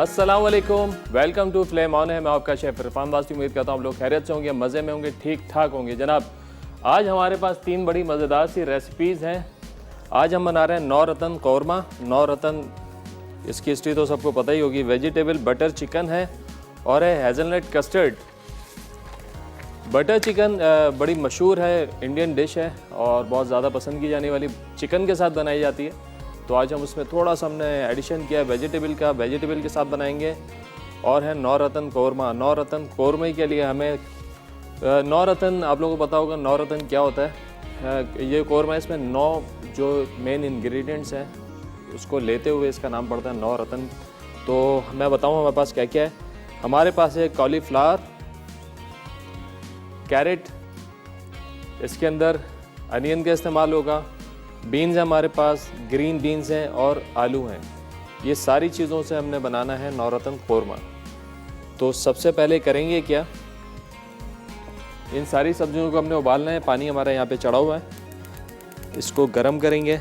अस्सलाम वालेकुम, welcome to flame on है। मैं आपका शेफ इरफान वासी। उम्मीद करता हूँ आप लोग खैरियत से होंगे, मज़े में होंगे, ठीक ठाक होंगे। जनाब, आज हमारे पास 3 बड़ी मज़ेदार सी रेसिपीज़ हैं। आज हम बना रहे हैं 9 रतन कौरमा। 9 रतन इसकी हिस्ट्री तो सबको पता ही होगी। वेजिटेबल बटर चिकन है और है हेज़लनट कस्टर्ड। बटर चिकन बड़ी मशहूर है, इंडियन डिश है और बहुत ज़्यादा पसंद की जाने वाली चिकन के साथ बनाई जाती है। तो आज हम उसमें थोड़ा सा हमने एडिशन किया वेजिटेबल का, वेजिटेबल के साथ बनाएंगे। और है 9 रतन कौरमा। 9 रतन कौरमे के लिए हमें 9 रतन, आप लोगों को पता होगा 9 रतन क्या होता है। ये कौरमा, इसमें 9 जो मेन इंग्रेडिएंट्स हैं उसको लेते हुए इसका नाम पड़ता है 9 रतन। तो मैं बताऊँ हमारे पास क्या क्या है। हमारे पास है कॉलीफ्लावर, कैरेट, इसके अंदर अनियन का इस्तेमाल होगा, बीन्स है हमारे पास, ग्रीन बीन्स हैं और आलू हैं। ये सारी चीज़ों से हमने बनाना है 9 रतन कौरमा। तो सबसे पहले करेंगे क्या, इन सारी सब्जियों को हमने उबालना है। पानी हमारा यहाँ पे चढ़ा हुआ है, इसको गरम करेंगे।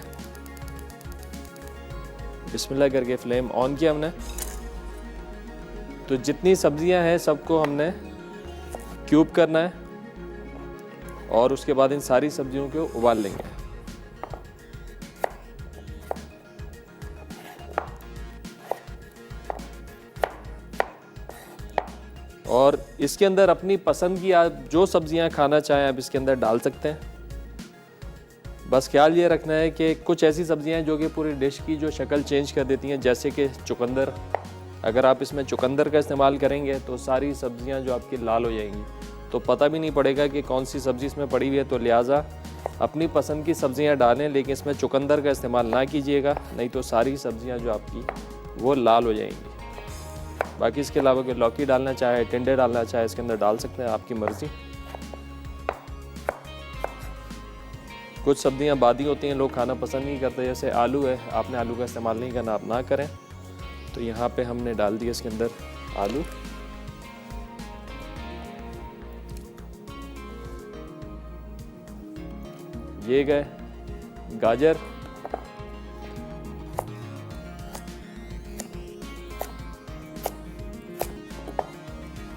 बिस्मिल्लाह करके फ्लेम ऑन किया हमने। तो जितनी सब्जियां हैं सबको हमने क्यूब करना है और उसके बाद इन सारी सब्जियों को उबाल लेंगे। और इसके अंदर अपनी पसंद की आप जो सब्जियां खाना चाहें आप इसके अंदर डाल सकते हैं। बस ख्याल ये रखना है कि कुछ ऐसी सब्जियां हैं जो कि पूरी डिश की जो शक्ल चेंज कर देती हैं, जैसे कि चुकंदर। अगर आप इसमें चुकंदर का इस्तेमाल करेंगे तो सारी सब्जियां जो आपकी लाल हो जाएंगी, तो पता भी नहीं पड़ेगा कि कौन सी सब्ज़ी इसमें पड़ी हुई है। तो लिहाजा अपनी पसंद की सब्जियां डालें, लेकिन इसमें चुकंदर का इस्तेमाल ना कीजिएगा, नहीं तो सारी सब्जियां जो आपकी वो लाल हो जाएंगी। बाकी इसके अलावा अगर लौकी डालना चाहे, टिंडे डालना चाहे, इसके अंदर डाल सकते हैं, आपकी मर्ज़ी। कुछ सब्जियां बादी होती हैं, लोग खाना पसंद नहीं करते, जैसे आलू है। आपने आलू का इस्तेमाल नहीं करना, आप ना करें। तो यहाँ पे हमने डाल दिया इसके अंदर आलू। ये गए गाजर,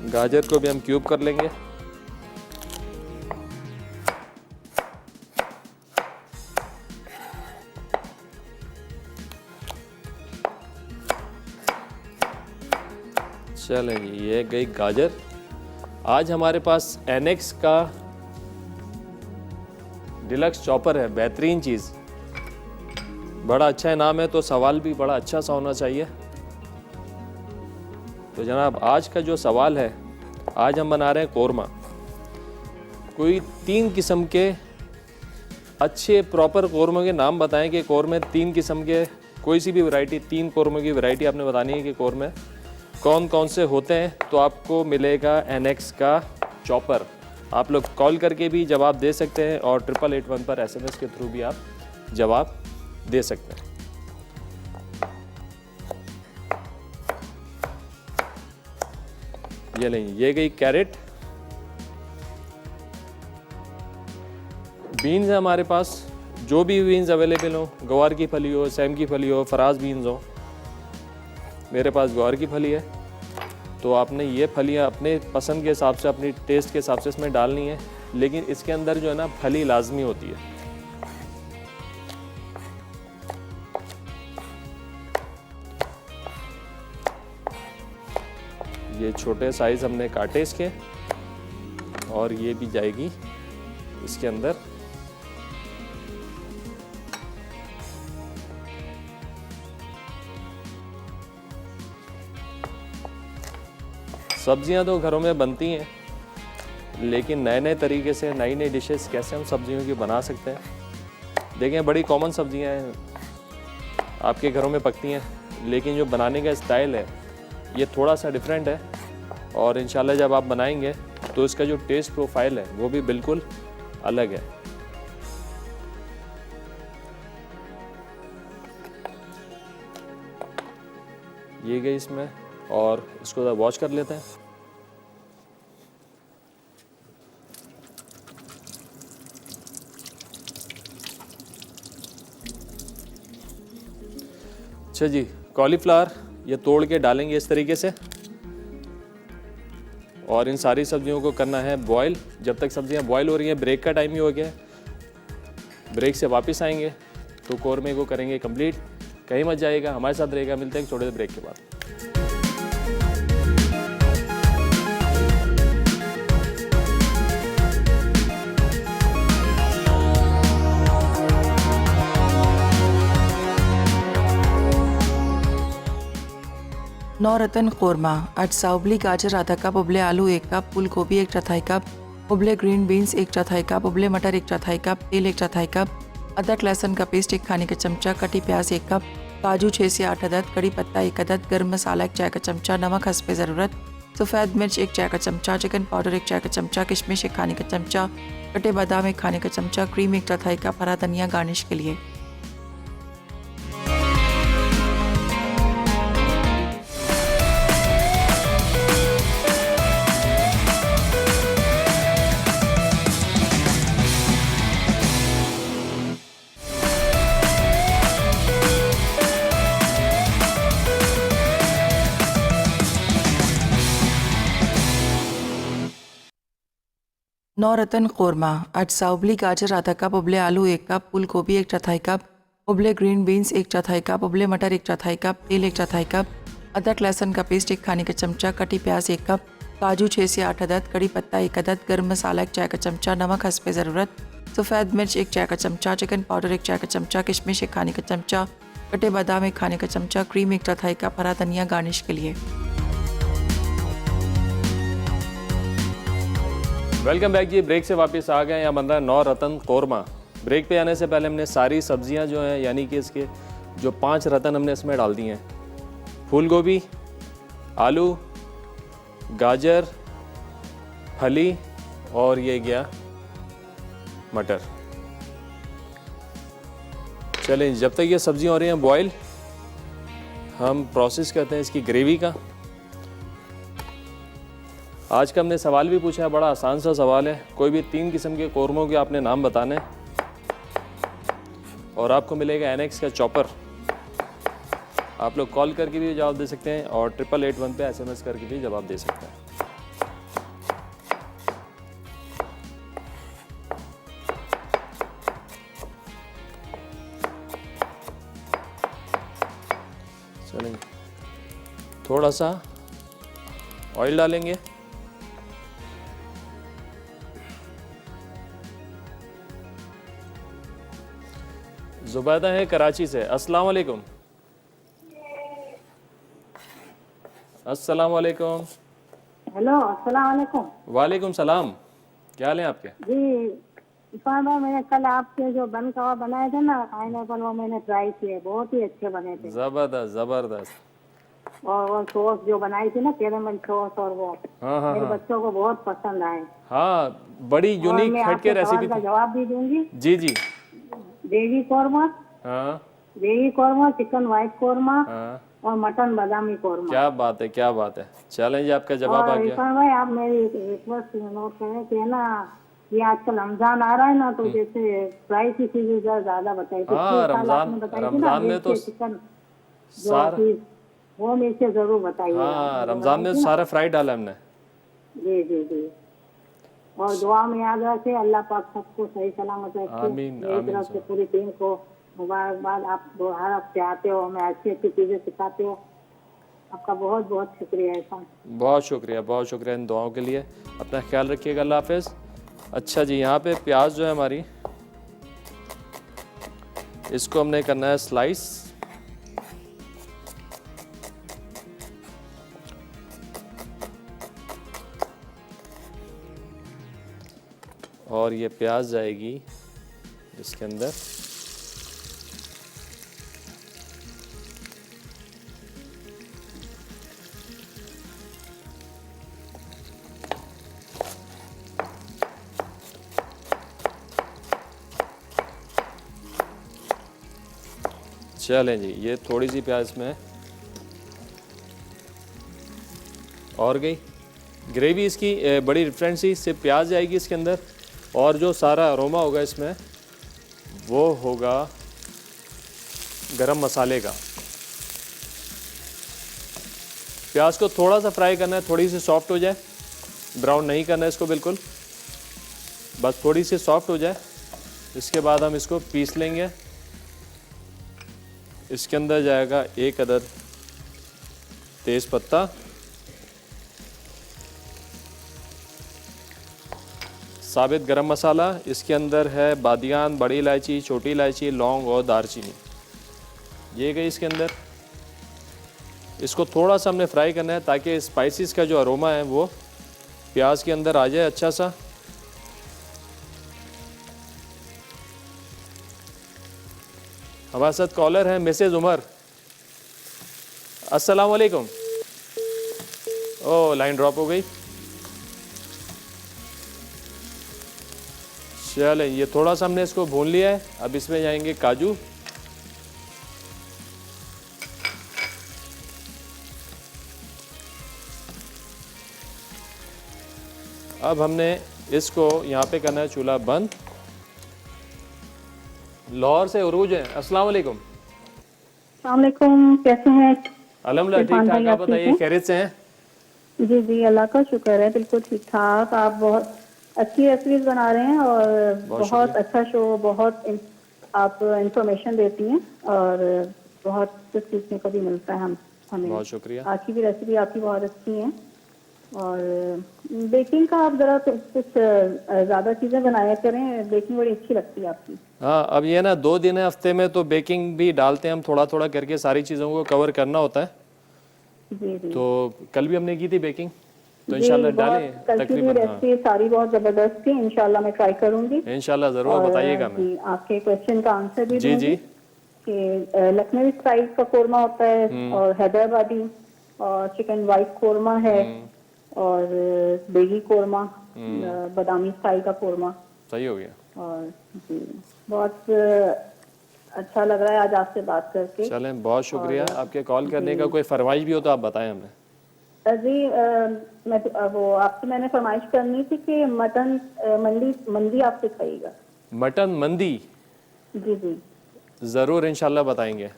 गाजर को भी हम क्यूब कर लेंगे। चलें, ये गई गाजर। आज हमारे पास एनेक्स का डिलक्स चॉपर है, बेहतरीन चीज़, बड़ा अच्छा नाम है, तो सवाल भी बड़ा अच्छा सा होना चाहिए। तो जनाब, आज का जो सवाल है, आज हम बना रहे हैं कौरमा। कोई 3 किस्म के अच्छे प्रॉपर कौरमे के नाम बताएं कि कौरमे 3 किस्म के, कोई सी भी वैरायटी, 3 कौरमे की वैरायटी आपने बतानी है कि कौरमे कौन कौन से होते हैं। तो आपको मिलेगा एनेक्स का चॉपर। आप लोग कॉल करके भी जवाब दे सकते हैं और 8881 पर SMS के थ्रू भी आप जवाब दे सकते हैं। ये नहीं, ये गई कैरेट। बीन्स है हमारे पास, जो भी बीन्स अवेलेबल हो, ग्वार की फली हो, सैम की फली हो, फराज बीन्स हो। मेरे पास ग्वार की फली है, तो आपने ये फलियाँ अपने पसंद के हिसाब से, अपनी टेस्ट के हिसाब से इसमें डालनी है, लेकिन इसके अंदर जो है ना फली लाजमी होती है। ये छोटे साइज हमने काटे इसके, और ये भी जाएगी इसके अंदर। सब्जियां तो घरों में बनती हैं, लेकिन नए नए तरीके से नई नई डिशेस कैसे हम सब्जियों की बना सकते हैं। देखें, बड़ी कॉमन सब्जियां हैं, आपके घरों में पकती हैं, लेकिन जो बनाने का स्टाइल है ये थोड़ा सा डिफरेंट है। और इंशाल्लाह जब आप बनाएंगे तो इसका जो टेस्ट प्रोफाइल है वो भी बिल्कुल अलग है। ये गई इसमें, और इसको वॉश कर लेते हैं। अच्छा जी, कॉलीफ्लावर ये तोड़ के डालेंगे इस तरीके से और इन सारी सब्जियों को करना है बॉईल। जब तक सब्जियां बॉईल हो रही हैं, ब्रेक का टाइम ही हो गया है। ब्रेक से वापस आएंगे तो कौरमे को करेंगे कंप्लीट। कहीं मत जाइएगा, हमारे साथ रहेगा। मिलते हैं छोटे से ब्रेक के बाद। नौरत्न कौरमा, 8 उबली गाजर आधा कप, उबले आलू 1 कप, फूल गोभी 1/4 कप, उबले ग्रीन बीन्स 1/4 कप, उबले मटर 1/4 कप, तेल 1/4 कप, अदरक लहसुन का पेस्ट 1 खाने का चमचा, कटी प्याज 1 कप, काजू 6 से 8 अदद, कड़ी पत्ता 1 अदद, गर्म मसाला 1 चाय का चमचा, नमक हस्बे ज़रूरत, सफ़ेद मिर्च 1 चाय का चमचा, चिकन पाउडर 1 चाय का चमचा, किशमिश 1 खाने का चमचा, कटे बादाम 1 खाने का चमचा, क्रीम 1/4 कप, हरा धनिया गार्निश के लिए। नौरत्न कौरमा, 8 उबली गाजर आधा कप, उबले आलू 1 कप, फूल गोभी 1/4 कप, उबले ग्रीन बीन्स 1/4 कप, उबले मटर 1/4 कप, तेल 1/4 कप, अदरक लहसुन का पेस्ट 1 खाने का चमचा, कटी प्याज 1 कप, काजू 6 से 8 अदद, कड़ी पत्ता 1 अदद, गर्म मसाला 1 चाय का चमचा, नमक हस्बे ज़रूरत, सफ़ेद मिर्च 1 चाय का चमचा, चिकन पाउडर 1 चाय का चमचा, किशमिश 1 खाने का चमचा, कटे बादाम 1 खाने का चमचा, क्रीम 1/4 कप, हरा धनिया गार्निश के लिए। वेलकम बैक जी। ब्रेक से वापस आ गए। यहाँ बन रहा है नौरत्न कौरमा। ब्रेक पे आने से पहले हमने सारी सब्जियां जो हैं, यानी कि इसके जो 5 रत्न हमने इसमें डाल दिए हैं। फूल गोभी, आलू, गाजर, फली और ये गया मटर। चलें, जब तक ये सब्जियां हो रही हैं बॉयल, हम प्रोसेस करते हैं इसकी ग्रेवी का। आज का हमने सवाल भी पूछा है, बड़ा आसान सा सवाल है। कोई भी 3 किस्म के कौरमों के आपने नाम बताने और आपको मिलेगा एनएक्स का चॉपर। आप लोग कॉल करके भी जवाब दे सकते हैं और 8881 पे SMS करके भी जवाब दे सकते हैं। चलेंगे, थोड़ा सा ऑयल डालेंगे। जुबैदा है कराची से। अस्सलाम वालेकुम। अस्सलाम वालेकुम। हेलो, अस्सलाम वालेकुम। वालेकुम सलाम। क्या हाल है आपके? जी इरफान भाई, मैंने कल आपके जो बन कबाब बनाए थे ना पाइनएप्पल, वो मैंने ट्राई किए, बहुत ही अच्छे बने थे। जबरदस्त जबरदस्त। और वो सॉस जो बनाई थी ना, कैरेमल सॉस, और वो हाँ, मेरे बच्चों को बहुत पसंद आए। हाँ, बड़ी यूनिक हटके रेसिपी का थी। जवाब भी दूंगी। जी जी। देवी कौरमा, हाँ देवी कौरमा, चिकन व्हाइट कौरमा हाँ, और मटन बादामी कौरमा। क्या बात है, क्या बात है। चलें जी, आपका जवाब आ और गया। इरफान भाई, आप मेरी रिक्वेस्ट नोट करें कि ना, ये आजकल रमजान आ रहा है ना, तो जैसे फ्राई की चीजें ज्यादा बताई। हाँ, रमजान में तो चिकन सारा, वो में से जरूर बताइए। हाँ, रमजान में तो सारा फ्राई डाला हमने। जी जी जी। और दुआ में याद रखे, अल्लाह पाक सबको सही सलामत रखे। आमीन, मेरी आमीन तरफ से पूरी टीम को मुबारकबाद। आप हर हफ्ते आते हो, हमें अच्छी अच्छी चीजें सिखाते हो। आपका बहुत बहुत शुक्रिया इरफान। बहुत शुक्रिया इन दुआओं के लिए। अपना ख्याल रखिएगा। अल्लाह हाफिज़। अच्छा जी, यहाँ पे प्याज जो है हमारी, इसको हमने करना है स्लाइस। और ये प्याज जाएगी इसके अंदर। चलें जी, ये थोड़ी सी प्याज में और गई ग्रेवी इसकी बड़ी डिफरेंट सी। इससे प्याज जाएगी इसके अंदर और जो सारा अरोमा होगा इसमें वो होगा गरम मसाले का। प्याज को थोड़ा सा फ्राई करना है, थोड़ी सी सॉफ्ट हो जाए, ब्राउन नहीं करना है इसको बिल्कुल, बस थोड़ी सी सॉफ्ट हो जाए। इसके बाद हम इसको पीस लेंगे। इसके अंदर जाएगा 1 अदद तेज पत्ता, साबित गरम मसाला, इसके अंदर है बादियान, बड़ी इलायची, छोटी इलायची, लौंग और दालचीनी, ये गई इसके अंदर। इसको थोड़ा सा हमने फ्राई करना है ताकि स्पाइसेस का जो अरोमा है वो प्याज के अंदर आ जाए अच्छा सा। हमारे साथ कॉलर है मिसेज उमर। अस्सलाम वालेकुम। ओ लाइन ड्रॉप हो गई। चलें, ये थोड़ा सा हमने इसको भून लिया है। अब इसमें जाएंगे काजू, अब हमने इसको यहाँ पे करना है चूल्हा बंद। लाहौर से उरूज है। अस्सलाम वालेकुम। अस्सलाम वालेकुम, कैसे हैं? अल्हम्दुलिल्लाह ठीक ठाक, आप बताइए खैरियत से हैं? जी जी, अल्लाह का शुक्र है, बिल्कुल ठीक ठाक। आप बहुत अच्छी रेसिपीज बना रहे हैं और बहुत अच्छा शो, बहुत आप इंफॉर्मेशन देती हैं और बहुत कुछ सीखने को भी मिलता है हमें। बहुत शुक्रिया। आज की भी रेसिपी आपकी बहुत अच्छी है। और बेकिंग का आप जरा कुछ ज़्यादा चीज़ें बनाया करें, बेकिंग बड़ी अच्छी लगती है आपकी। हाँ, अब ये ना 2 दिन है हफ्ते में, तो बेकिंग भी डालते हैं हम, थोड़ा थोड़ा करके सारी चीज़ों को कवर करना होता है। जी जी, तो कल भी हमने की थी बेकिंग, तो जी, इंशाल्लाह बहुत डालें कल की भी तकरीबन। हाँ रेसिपी सारी बहुत जबरदस्त थी, इंशाल्लाह मैं ट्राई करूंगी। इंशाल्लाह ज़रूर और बताइएगा। मैं जी, आपके क्वेश्चन का आंसर भी जी दूंगी जी कि लखनवी स्टाइल का कोरमा होता है और हैदराबादी और चिकन वाइट कोरमा है और बेगी कोरमा, बादामी स्टाइल का कोरमा। सही हो गया। और जी, बहुत अच्छा लग रहा है आज आपसे बात करके। चलें, बहुत शुक्रिया आपके कॉल करने का। कोई फरमाइश भी हो तो आप बताएं हमें। जी, मैं वो आपसे मैंने फरमाइश करनी थी कि मटन मंदी आप सिखाइएगा। मटन मंदी जी जी, ज़रूर इंशाल्लाह बताएंगे,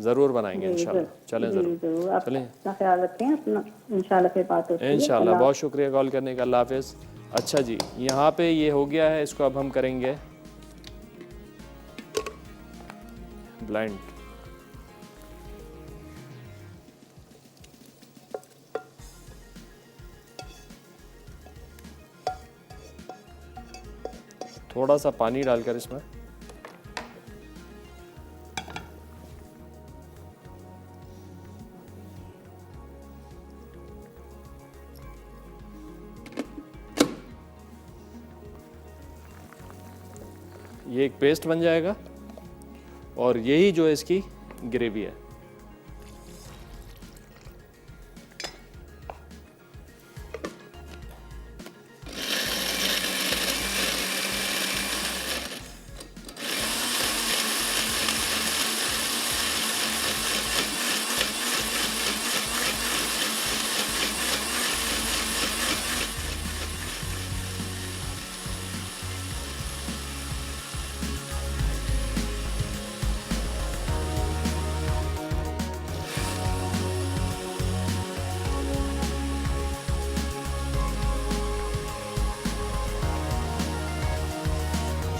ज़रूर बनाएंगे इंशाल्लाह। चलें जी ज़रूर, जरूर। आप चलें अपना ख्याल रखें, अपना इंशाल्लाह फिर बात होती है। इंशाल्लाह। बहुत शुक्रिया कॉल करने का, अल्लाह हाफिज़। अच्छा जी, यहाँ पे ये हो गया है, इसको अब हम करेंगे ब्लाइंड। थोड़ा सा पानी डालकर इसमें ये एक पेस्ट बन जाएगा और यही जो है इसकी ग्रेवी है।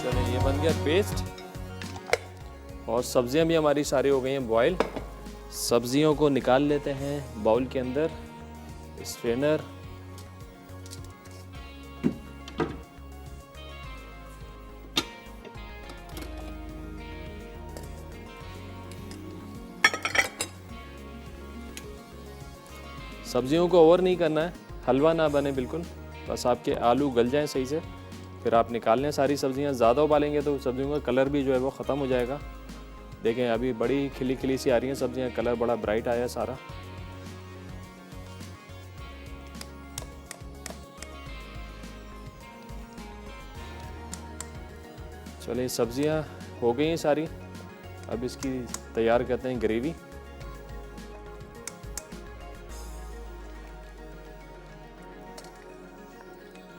चलिए, ये बन गया पेस्ट और सब्जियां भी हमारी सारी हो गई हैं बॉयल। सब्जियों को निकाल लेते हैं बाउल के अंदर, स्ट्रेनर। सब्जियों को ओवर नहीं करना है, हलवा ना बने बिल्कुल, बस आपके आलू गल जाएं सही से, फिर आप निकाल लें सारी सब्जियां। ज़्यादा उबालेंगे तो सब्जियों का कलर भी जो है वो ख़त्म हो जाएगा। देखें अभी बड़ी खिली खिली सी आ रही हैं सब्जियां, कलर बड़ा ब्राइट आया सारा। चलिए, सब्जियां हो गई हैं सारी, अब इसकी तैयार करते हैं ग्रेवी।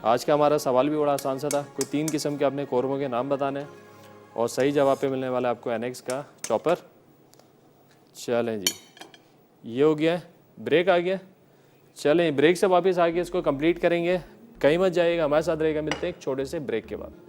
आज का हमारा सवाल भी बड़ा आसान सा था, कोई 3 किस्म के अपने कौरमों के नाम बताने हैं और सही जवाब पे मिलने वाला है आपको एनेक्स का चॉपर। चलें जी, ये हो गया, ब्रेक आ गया। चलें ब्रेक से वापस आके इसको कंप्लीट करेंगे, कहीं मत जाइएगा, हमारे साथ रहेगा। मिलते हैं एक छोटे से ब्रेक के बाद।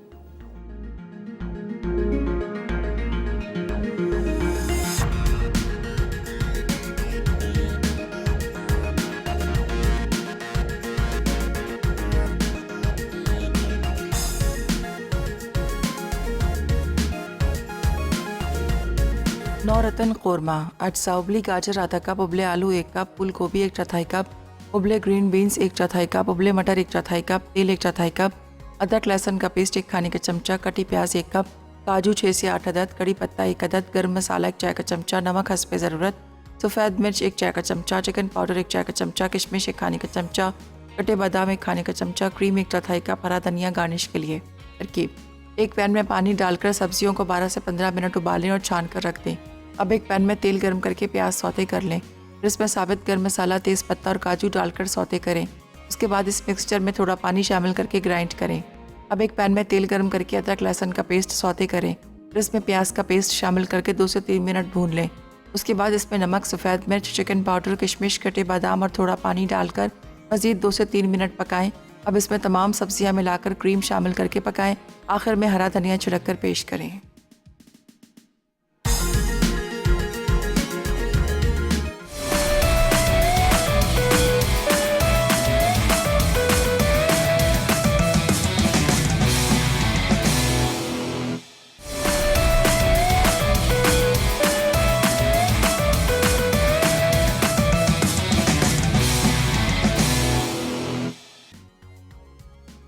नौरतन कौरमा 8 साउबली गाजर आधा कप, उबले आलू 1 कप, फूल गोभी 1/4 कप, उबले ग्रीन बीन्स 1/4 कप, उबले मटर 1/4 कप, तेल 1/4 कप, अदरक लहसुन का पेस्ट 1 खाने का चमचा, कटी प्याज 1 कप, काजू 6 से 8 अदद, कड़ी पत्ता 1 अदद, गरम मसाला 1 चाय का चमचा, नमक हस्बे ज़रूरत, सफ़ेद मिर्च 1 चाय का चमचा, चिकन पाउडर 1 चाय का चमचा, किशमिश 1 खाने का चमचा, कटे बादाम 1 खाने का चमचा, क्रीम 1/4 कप, हरा धनिया गार्निश के लिए। तरकीब: एक पैन में पानी डालकर सब्जियों को 12 से 15 मिनट उबालें और छान कर रख दें। अब एक पैन में तेल गर्म करके प्याज सौते कर लें, फिर इसमें साबित गर्म मसाला, तेज़ पत्ता और काजू डालकर सौते करें। उसके बाद इस मिक्सचर में थोड़ा पानी शामिल करके ग्राइंड करें। अब एक पैन में तेल गर्म करके अदरक लहसुन का पेस्ट सौते करें, फिर इसमें प्याज का पेस्ट शामिल करके 2 से 3 मिनट भून लें। उसके बाद इसमें नमक, सफ़ेद मिर्च, चिकन पाउडर, किशमिश, कटे बादाम और थोड़ा पानी डालकर मज़ीद 2 से 3 मिनट पकाएं। अब इसमें तमाम सब्जियां मिलाकर क्रीम शामिल करके पकाएं। आखिर में हरा धनिया छिड़क कर पेश करें।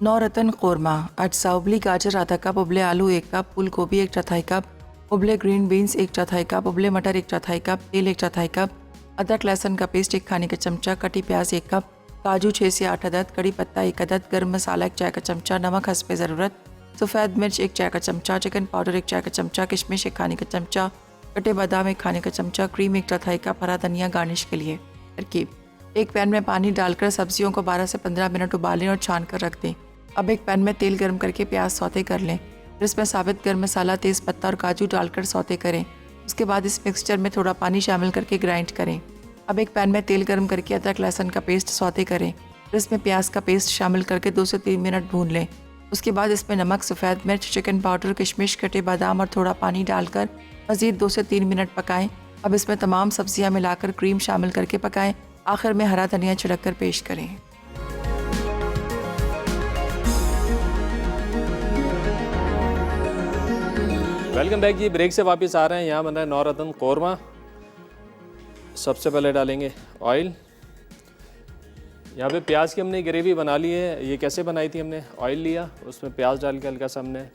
नौरतन कौरमा 8 साउबली गाजर आधा कप, उबले आलू 1 कप, फूल गोभी 1/4 कप, उबले ग्रीन बीन्स 1/4 कप, उबले मटर 1/4 कप, तेल 1/4 कप, अदरक लहसुन का पेस्ट 1 खाने का चमचा, कटी प्याज 1 कप, काजू 6 से 8 अदद, कड़ी पत्ता 1 अदद, गरम मसाला 1 चाय का चमचा, नमक हस्बे ज़रूरत, सफ़ेद मिर्च 1 चाय का चमचा, चिकन पाउडर 1 चाय का चमचा, किशमिश 1 खाने का चमचा, कटे बादाम 1 खाने का चमचा, क्रीम 1/4 कप, हरा धनिया गार्निश के लिए। तरकीब: एक पैन में पानी डालकर सब्जियों को 12 से 15 मिनट उबालें और छान कर रख दें। अब एक पैन में तेल गर्म करके प्याज सौते कर लें, फिर इसमें साबित गर्म मसाला, तेज़ पत्ता और काजू डालकर सौते करें। उसके बाद इस मिक्सचर में थोड़ा पानी शामिल करके ग्राइंड करें। अब एक पैन में तेल गर्म करके अदरक लहसुन का पेस्ट सौते करें, फिर इसमें प्याज का पेस्ट शामिल करके 2 से 3 मिनट भून लें। उसके बाद इसमें नमक, सफ़ेद मिर्च, चिकन पाउडर, किशमिश, कटे बादाम और थोड़ा पानी डालकर मज़ीद 2 से 3 मिनट पकाएं। अब इसमें तमाम सब्जियां मिलाकर क्रीम शामिल करके पकाएं। आखिर में हरा धनिया छिड़क कर पेश करें। वेलकम बैक जी। ब्रेक से वापस आ रहे हैं। यहाँ बन रहा है नौरतन कौरमा। सबसे पहले डालेंगे ऑयल। यहाँ पे प्याज की हमने ग्रेवी बना ली है। ये कैसे बनाई थी हमने? ऑयल लिया, उसमें प्याज डाल के हल्का सा हमने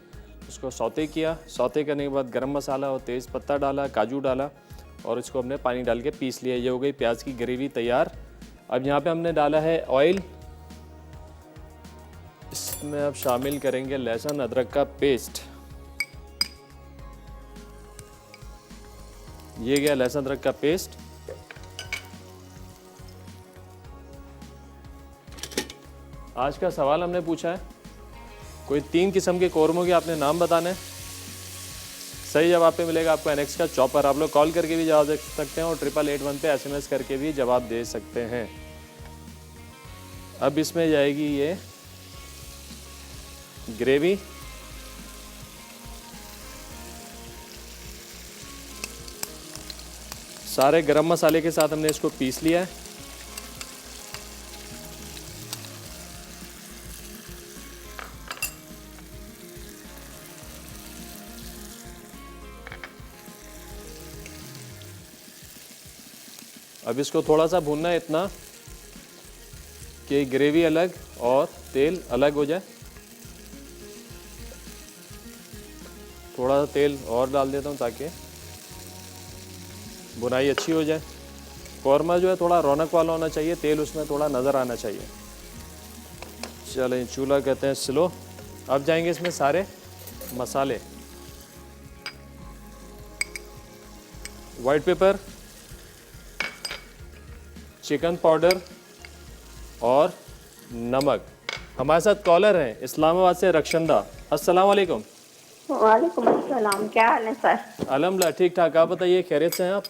उसको सौते किया। सौते करने के बाद गरम मसाला और तेज़ पत्ता डाला, काजू डाला और इसको हमने पानी डाल के पीस लिया। ये हो गई प्याज की ग्रेवी तैयार। अब यहाँ पे हमने डाला है ऑयल। इसमें अब शामिल करेंगे लहसुन अदरक का पेस्ट। ये गया लहसुन अदरक का पेस्ट। आज का सवाल हमने पूछा है कोई 3 किस्म के कौरमों के आपने नाम बताने। सही जवाब पे मिलेगा आपको एनएक्स का चॉपर। आप लोग कॉल करके भी जवाब दे सकते हैं और 8881 पे SMS करके भी जवाब दे सकते हैं। अब इसमें जाएगी ये ग्रेवी। सारे गरम मसाले के साथ हमने इसको पीस लिया है। अब इसको थोड़ा सा भूनना है, इतना कि ग्रेवी अलग और तेल अलग हो जाए। थोड़ा सा तेल और डाल देता हूँ ताकि बुनाई अच्छी हो जाए। कौरमा जो है थोड़ा रौनक वाला होना चाहिए, तेल उसमें थोड़ा नज़र आना चाहिए। चलें, चूल्हा कहते हैं स्लो। अब जाएंगे इसमें सारे मसाले। वाइट पेपर, चिकन पाउडर और नमक। हमारे साथ कॉलर हैं इस्लामाबाद से रक्षंदा। अस्सलाम वालेकुम। वालेकुम अस्सलाम। क्या हाल है सर? अल्हम्दुलिल्लाह ठीक ठाक। आप बताइए, खैरियत से हैं आप?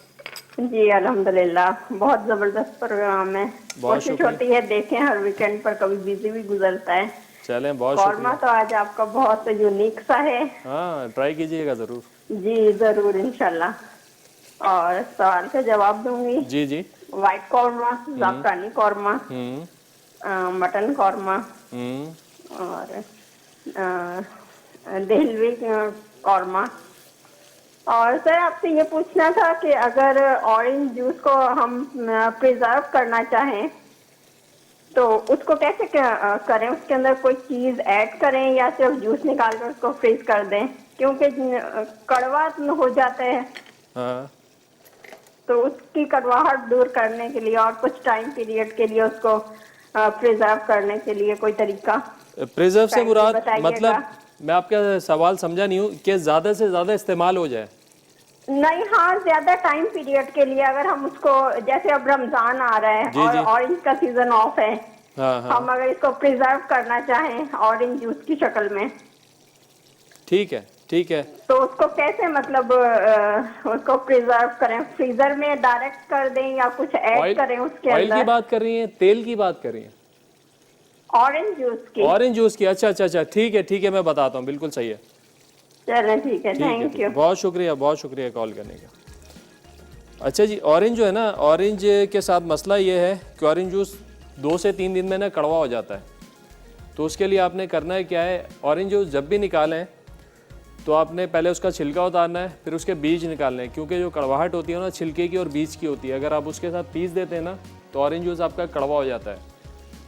जी अल्हम्दुलिल्लाह, बहुत जबरदस्त प्रोग्राम है। बहुत कोशिश शुक्रिया। होती है देखें, हर वीकेंड पर कभी बिजी भी गुजरता है। चलें, बहुत कौरमा शुक्रिया। तो आज आपका बहुत यूनिक सा है। हाँ, ट्राई कीजिएगा ज़रूर। जी जरूर इंशाल्लाह। और सवाल का जवाब दूंगी। जी जी। वाइट कौरमा, जाफरानी कौरमा, हम्म मटन कौरमा हम्म और दहलवी कौरमा। और सर आपसे ये पूछना था कि अगर ऑरेंज जूस को हम प्रिजर्व करना चाहें तो उसको कैसे करें? उसके अंदर कोई चीज ऐड करें या सिर्फ जूस निकाल कर उसको फ्रीज कर दें? क्योंकि कड़वा हो जाता है, हाँ, तो उसकी कड़वाहट दूर करने के लिए और कुछ टाइम पीरियड के लिए उसको प्रिजर्व करने के लिए कोई तरीका प्रिजर्व से काइंडली मुराद बताइएगा। मतलब, मैं आपका सवाल समझा नहीं हूँ कि ज़्यादा से ज़्यादा इस्तेमाल हो जाए। नहीं, हाँ, ज्यादा टाइम पीरियड के लिए अगर हम उसको, जैसे अब रमजान आ रहा है जी, और जी। ऑरेंज का सीजन ऑफ है, हाँ हाँ, हम अगर इसको प्रिजर्व करना चाहें ऑरेंज जूस की शक्ल में, ठीक है ठीक है। तो उसको कैसे मतलब उसको प्रिजर्व करें? फ्रीजर में डायरेक्ट कर दें या कुछ ऐड ऑयल, करें उसके ऑयल की अंदर? बात कर रही हैं, तेल की बात कर रही हैं? ऑरेंज जूस की। ऑरेंज जूस की, अच्छा अच्छा अच्छा, ठीक है, मैं बताता हूँ, बिल्कुल सही है। चलें ठीक है, ठीक है, थैंक ठीक है, यू। बहुत शुक्रिया कॉल करने का। अच्छा जी, ऑरेंज जो है ना, ऑरेंज के साथ मसला ये है कि ऑरेंज जूस 2 से 3 दिन में ना कड़वा हो जाता है। तो उसके लिए आपने करना है क्या है, ऑरेंज जूस जब भी निकालें तो आपने पहले उसका छिलका उतारना है, फिर उसके बीज निकालने हैं, क्योंकि जो कड़वाहट होती है ना छिलके की और बीज की होती है। अगर आप उसके साथ पीस देते हैं ना तो ऑरेंज जूस आपका कड़वा हो जाता है।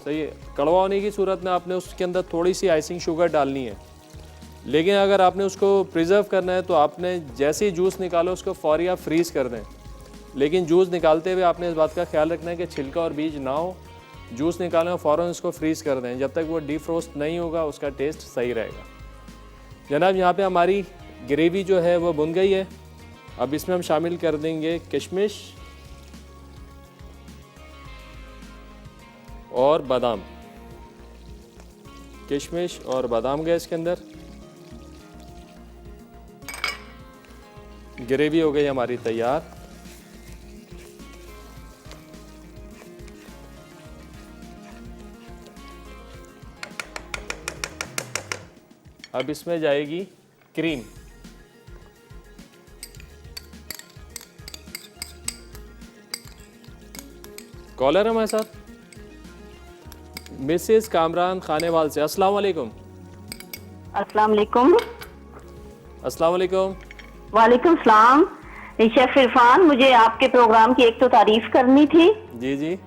सही है, कड़वा होने की सूरत में आपने उसके अंदर थोड़ी सी आइसिंग शुगर डालनी है। लेकिन अगर आपने उसको प्रिजर्व करना है तो आपने जैसे ही जूस निकालो उसको फौरी आप फ्रीज़ कर दें। लेकिन जूस निकालते हुए आपने इस बात का ख्याल रखना है कि छिलका और बीज ना हो। जूस निकालें और फ़ौरन उसको फ्रीज़ कर दें, जब तक वो डीफ्रोस्ट नहीं होगा उसका टेस्ट सही रहेगा। जनाब, यहाँ पे हमारी ग्रेवी जो है वो बुन गई है। अब इसमें हम शामिल कर देंगे किशमिश और बादाम। किशमिश और बादाम गए इसके अंदर। ग्रेवी हो गई हमारी तैयार। अब इसमें जाएगी क्रीम। कॉलर है हमारे साथ मिसेस कामरान खानेवाल से। अस्सलाम वालेकुम। अस्सलाम वालेकुम। अस्सलाम वालेकुम। वालेकुम सलाम। शेफ इरफान, मुझे आपके प्रोग्राम की एक तो तारीफ करनी थी, जी जी।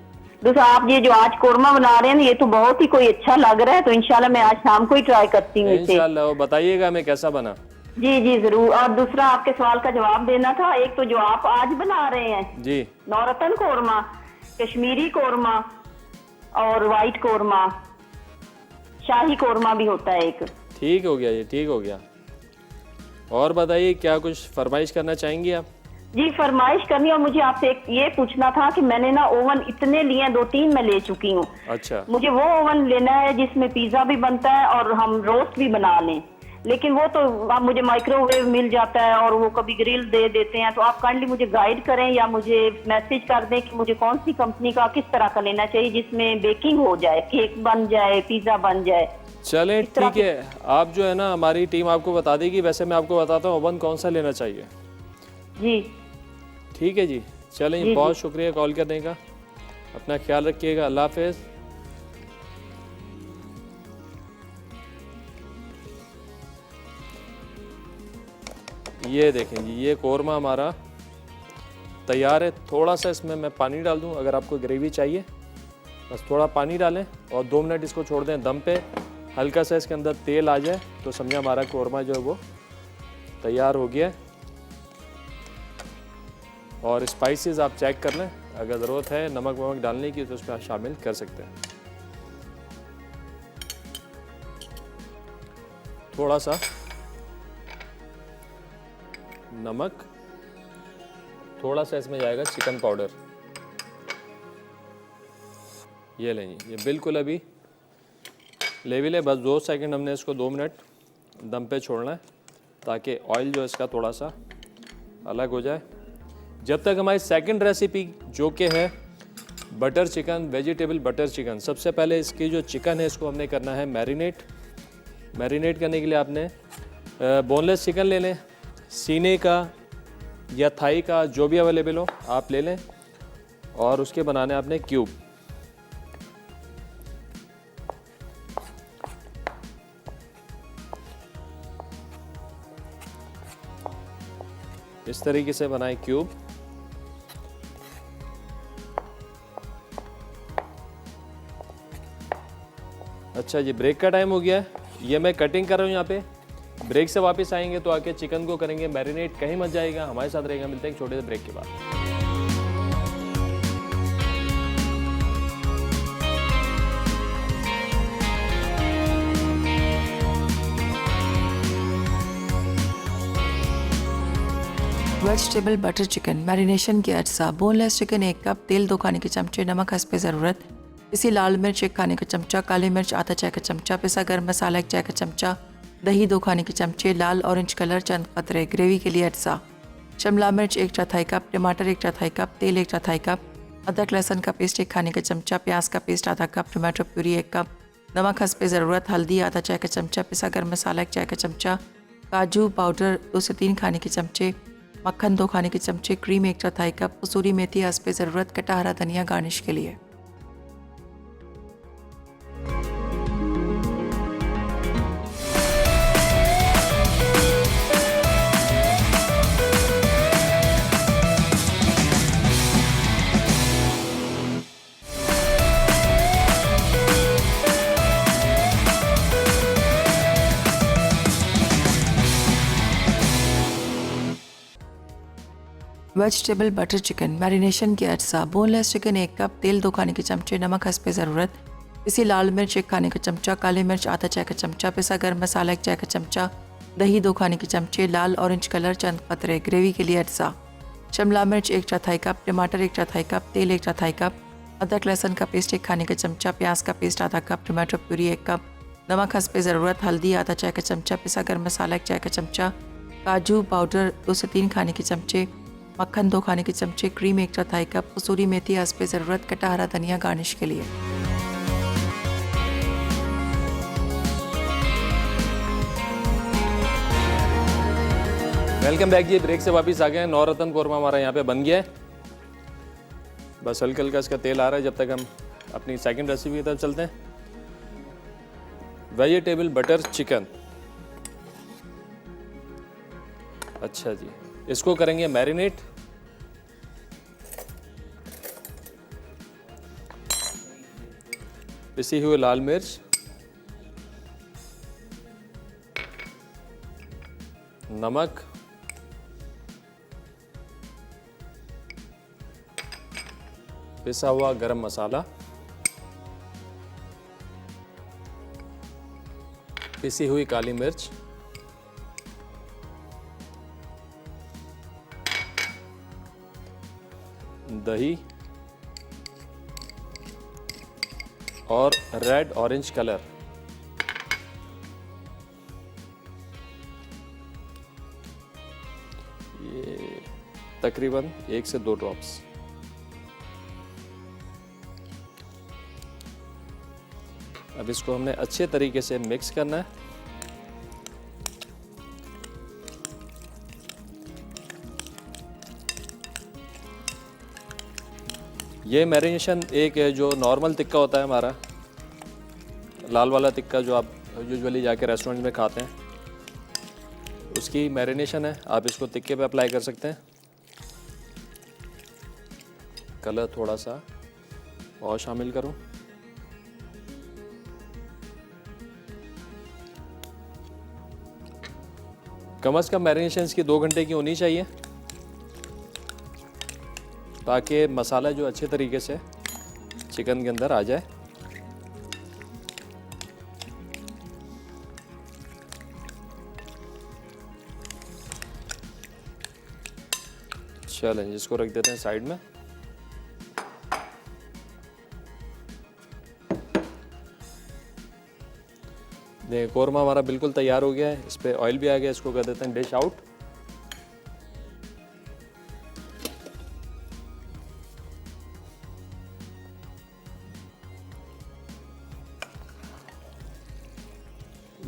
दूसरा आप ये जो आज कोरमा बना रहे हैं ये तो बहुत ही कोई अच्छा लग रहा है, तो इंशाल्लाह मैं आज शाम को ही ट्राई करती हूँ इसे। इंशाल्लाह, वो बताइएगा हमें कैसा बना। जी जी जरूर। और दूसरा आपके सवाल का जवाब देना था। एक तो जो आप आज बना रहे हैं जी, नौरतन कोरमा, कश्मीरी कोरमा और वाइट कोरमा, शाही कोरमा भी होता है एक। ठीक हो गया, ये ठीक हो गया। और बताइए, क्या कुछ फरमाइश करना चाहेंगी आप? जी फरमाइश करनी, और मुझे आपसे एक ये पूछना था कि मैंने ना ओवन इतने लिए, 2-3 मैं ले चुकी हूँ। अच्छा, मुझे वो ओवन लेना है जिसमें पिज्जा भी बनता है और हम रोस्ट भी बना लें, लेकिन वो तो आप मुझे माइक्रोवेव मिल जाता है और वो कभी ग्रिल दे देते हैं। तो आप काइंडली मुझे गाइड करें या मुझे मैसेज कर दें कि मुझे कौन सी कंपनी का किस तरह का लेना चाहिए जिसमें बेकिंग हो जाए, केक बन जाए, पिज्जा बन जाए। चलें ठीक है। आप जो है ना, हमारी टीम आपको बता देगी। वैसे मैं आपको बताता हूँ ओवन कौन सा लेना चाहिए। जी ठीक है जी, चलें जी, बहुत शुक्रिया कॉल करने का। अपना ख्याल रखिएगा, अल्लाह हाफिज़। ये देखें जी, ये कोरमा हमारा तैयार है। थोड़ा सा इसमें मैं पानी डाल दूं, अगर आपको ग्रेवी चाहिए बस थोड़ा पानी डालें और 2 मिनट इसको छोड़ दें दम पे। हल्का सा इसके अंदर तेल आ जाए तो समझे हमारा कोरमा जो है वो तैयार हो गया है। और स्पाइसेस आप चेक कर लें, अगर ज़रूरत है नमक वमक डालने की तो उसमें आप शामिल कर सकते हैं। थोड़ा सा नमक, थोड़ा सा इसमें जाएगा चिकन पाउडर। ये लें जी, ये बिल्कुल अभी लेवल है। बस 2 सेकंड हमने इसको 2 मिनट दम पे छोड़ना है ताकि ऑयल जो है इसका थोड़ा सा अलग हो जाए। जब तक हमारी सेकंड रेसिपी जो कि है butter chicken, vegetable butter chicken, सबसे पहले इसकी जो चिकन है इसको हमने करना है मैरिनेट। मैरिनेट करने के लिए आपने बोनलेस चिकन ले लें, सीने का या थाई का जो भी अवेलेबल हो आप ले लें, और उसके बनाने आपने क्यूब। इस तरीके से बनाए क्यूब। अच्छा जी, ब्रेक का टाइम हो गया है, ये मैं कटिंग कर रहा हूँ यहाँ पे। ब्रेक से वापस आएंगे तो आके चिकन को करेंगे मैरिनेट। कहीं मत जाएगा, हमारे साथ रहेगा। मिलते हैं एक छोटे से ब्रेक के बाद। वेजिटेबल बटर चिकन मैरिनेशन के अज्जा। बोनलेस चिकन 1 कप, तेल 2 खाने के चमचे, नमक हस्ब ज़रूरत, इसी लाल मिर्च 1 खाने का चमचा, काली मिर्च आधा चाय का चमचा, पिसा गर्म मसाला 1 चाय का चमचा, दही 2 खाने के चमचे, लाल ऑरेंज कलर चंद कतरे। ग्रेवी के लिए अज्जा: शिमला मिर्च 1/4 कप, टमाटर 1/4 कप, तेल 1/4 कप, अदरक लहसुन का पेस्ट 1 खाने का चमचा, प्याज का पेस्ट आधा कप, टमाटो प्यूरी 1 कप, नमक हस्ब ज़रूरत, हल्दी आधा चाय का चमचा, पिसा गर्म मसाला 1 चाय का चमचा, काजू पाउडर 2 से 3 खाने के चमचे, मक्खन 2 खाने के चमचे, क्रीम 1/4 कप, कसूरी मेथी हस्ब ज़रूरत, कटा हरा धनिया गार्निश के लिए। वेजिटेबल बटर चिकन मैरिनेशन के अज्जा। बोनलेस चिकन 1 कप, तेल 2 खाने के चमचे, नमक हस्ब ज़रूरत, इसी लाल मिर्च 1 खाने का चमचा, काली मिर्च आधा चाय का चमचा, पिसा गर्म मसाला 1 चाय का चमचा, दही 2 खाने के चमचे, लाल ऑरेंज कलर चंद कतरे। ग्रेवी के लिए अज्जा: शिमला मिर्च 1/4 कप, टमाटर 1/4 कप, तेल 1/4 कप, अदरक लहसुन का पेस्ट 1 खाने का चमचा, प्याज का पेस्ट आधा कप, टमाटो प्यूरी 1 कप, नमक हस्ब ज़रूरत, हल्दी आधा चाय का चमचा, पिसा गर्म मसाला 1 चाय का चमचा, काजू पाउडर 2 से 3 खाने के चमचे, मक्खन 2 खाने के चमचे, क्रीम 1/4 कप, कसूरी मेथी हस्ब ज़रूरत, कटा हरा धनिया गार्निश के लिए। वेलकम बैक जी। ब्रेक से वापस आ गए हैं। नौरत्न कौरमा हमारा यहाँ पे बन गया है। बस हल्का हल्का इसका तेल आ रहा है। जब तक हम अपनी सेकंड रेसिपी की तरफ चलते हैं, वेजिटेबल बटर चिकन। अच्छा जी, इसको करेंगे मैरिनेट। पिसी हुई लाल मिर्च, नमक, पिसा हुआ गरम मसाला, पिसी हुई काली मिर्च, दही और रेड ऑरेंज कलर। ये तकरीबन 1 से 2 ड्रॉप्स। अब इसको हमने अच्छे तरीके से मिक्स करना है। ये मैरिनेशन एक जो नॉर्मल टिक्का होता है हमारा, लाल वाला टिक्का जो आप यूजुअली जाके रेस्टोरेंट में खाते हैं, उसकी मैरिनेशन है। आप इसको टिक्के पे अप्लाई कर सकते हैं। कलर थोड़ा सा और शामिल करूं। कम से कम मैरिनेशन इसकी 2 घंटे की होनी चाहिए, ताकि मसाला जो अच्छे तरीके से चिकन के अंदर आ जाए। चलें, इसको रख देते हैं साइड में। देखिए कौरमा हमारा बिल्कुल तैयार हो गया है। इस पे ऑयल भी आ गया। इसको कर देते हैं डिश आउट।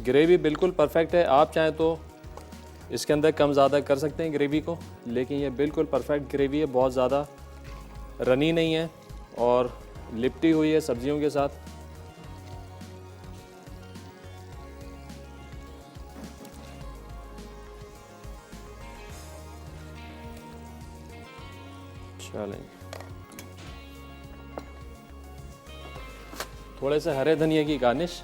ग्रेवी बिल्कुल परफेक्ट है। आप चाहें तो इसके अंदर कम ज़्यादा कर सकते हैं ग्रेवी को, लेकिन ये बिल्कुल परफेक्ट ग्रेवी है, बहुत ज़्यादा रनी नहीं है और लिपटी हुई है सब्जियों के साथ। चलें, थोड़े से हरे धनिया की गार्निश।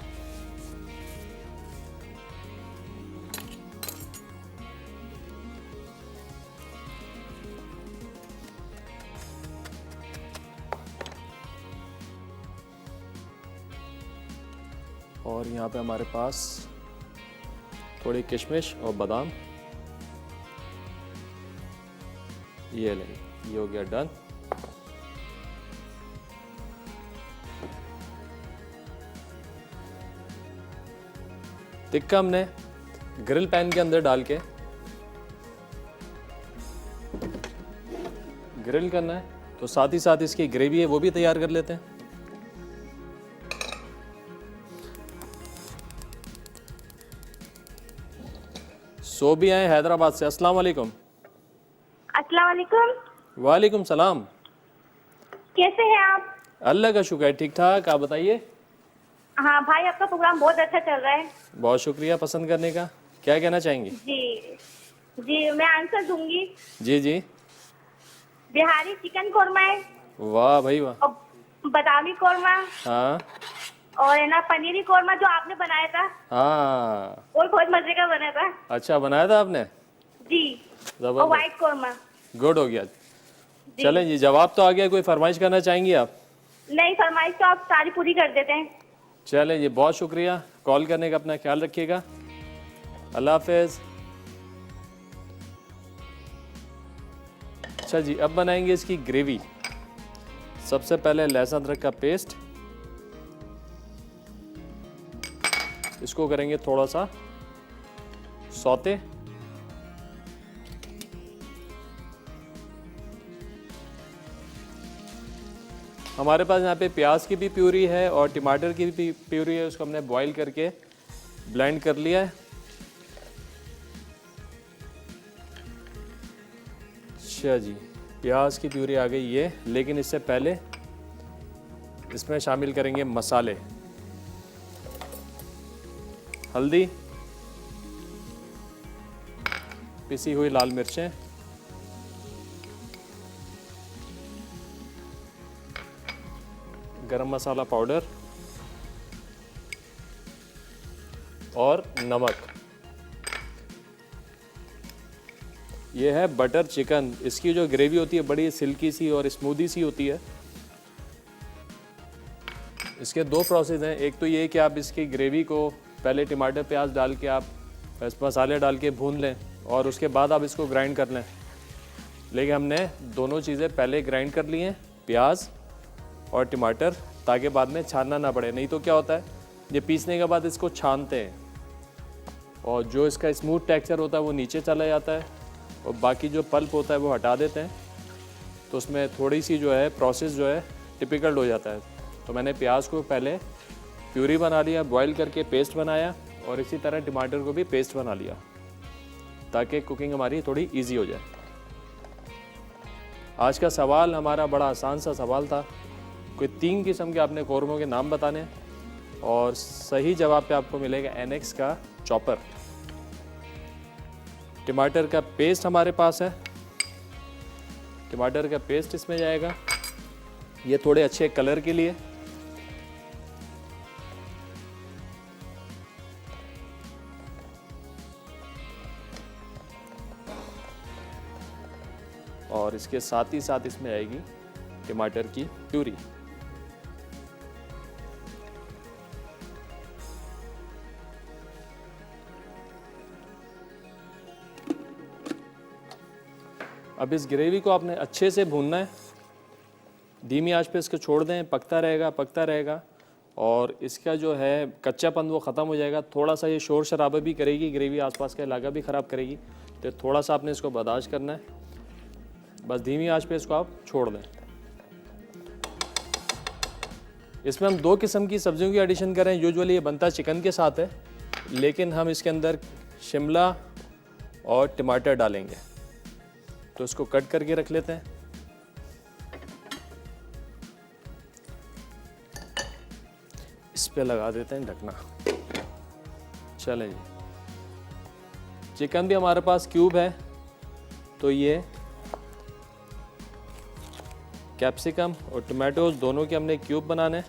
और यहाँ पे हमारे पास थोड़ी किशमिश और बादाम। ये लें, ये हो गया डन। टिक्का हमने ग्रिल पैन के अंदर डाल के ग्रिल करना है, तो साथ ही साथ इसकी ग्रेवी है वो भी तैयार कर लेते हैं। सोबी आए हैदराबाद से। अस्सलाम वालेकुम। अस्सलाम वालेकुम। वालेकुम सलाम। कैसे हैं आप? अल्लाह का शुक्र है, ठीक ठाक। आप बताइए। हाँ भाई, आपका प्रोग्राम बहुत अच्छा चल रहा है। बहुत शुक्रिया पसंद करने का। क्या कहना चाहेंगी? जी जी, मैं आंसर दूंगी। जी जी। बिहारी चिकन कौरमा है, वाह भाई वाह। और बादामी कौरमा, हाँ और है ना पनीरी कौरमा जो आपने बनाया था, हाँ। वो बहुत मजे का बना था। अच्छा बनाया था आपने? जी। और जबरदस्त, व्हाइट कौरमा। गुड हो गया। चलें जी, जवाब तो आ गया। कोई फरमाइश करना चाहेंगी आप? नहीं, फरमाइश तो आप सारी पूरी कर देते हैं। चलें जी, बहुत शुक्रिया कॉल करने का। अपना ख्याल रखिएगा। अल्लाह हाफिज। अच्छा जी, अब बनाएंगे इसकी ग्रेवी। सबसे पहले लहसुन अदरक का पेस्ट, इसको करेंगे थोड़ा सा सौते। हमारे पास यहाँ पे प्याज की भी प्यूरी है और टमाटर की भी प्यूरी है, उसको हमने बॉईल करके ब्लेंड कर लिया है। अच्छा जी, प्याज की प्यूरी आ गई ये, लेकिन इससे पहले इसमें शामिल करेंगे मसाले। हल्दी, पिसी हुई लाल मिर्चें, गरम मसाला पाउडर और नमक। ये है बटर चिकन। इसकी जो ग्रेवी होती है बड़ी सिल्की सी और स्मूदी सी होती है। इसके दो प्रोसेस हैं। एक तो ये कि आप इसकी ग्रेवी को पहले टमाटर प्याज डाल के आप मसाले डाल के भून लें और उसके बाद आप इसको ग्राइंड कर लें, लेकिन हमने दोनों चीज़ें पहले ग्राइंड कर ली हैं, प्याज और टमाटर, ताकि बाद में छानना ना पड़े। नहीं तो क्या होता है, ये पीसने के बाद इसको छानते हैं और जो इसका स्मूथ टेक्सचर होता है वो नीचे चला जाता है और बाकी जो पल्प होता है वो हटा देते हैं, तो उसमें थोड़ी सी जो है प्रोसेस जो है टिपिकल हो जाता है। तो मैंने प्याज को पहले प्यूरी बना लिया, बॉईल करके पेस्ट बनाया, और इसी तरह टमाटर को भी पेस्ट बना लिया ताकि कुकिंग हमारी थोड़ी इजी हो जाए। आज का सवाल हमारा बड़ा आसान सा सवाल था। कोई 3 किस्म के आपने कौरमों के नाम बताने और सही जवाब पे आपको मिलेगा एनेक्स का चॉपर। टमाटर का पेस्ट हमारे पास है, टमाटर का पेस्ट इसमें जाएगा, ये थोड़े अच्छे कलर के लिए। और इसके साथ ही साथ इसमें आएगी टमाटर की प्यूरी। अब इस ग्रेवी को आपने अच्छे से भूनना है, धीमी आंच पे इसको छोड़ दें, पकता रहेगा और इसका जो है कच्चापन वो ख़त्म हो जाएगा। थोड़ा सा ये शोर शराबा भी करेगी ग्रेवी, आसपास का इलाका भी ख़राब करेगी, तो थोड़ा सा आपने इसको बर्दाश्त करना है। बस धीमी आंच पे इसको आप छोड़ दें। इसमें हम 2 किस्म की सब्जियों की एडिशन करें। यूजुअली ये बनता चिकन के साथ है, लेकिन हम इसके अंदर शिमला और टमाटर डालेंगे, तो इसको कट करके रख लेते हैं। इस पे लगा देते हैं ढकना। चलें जी, चिकन भी हमारे पास क्यूब है, तो ये कैप्सिकम और टमाटोज दोनों के हमने क्यूब बनाने हैं।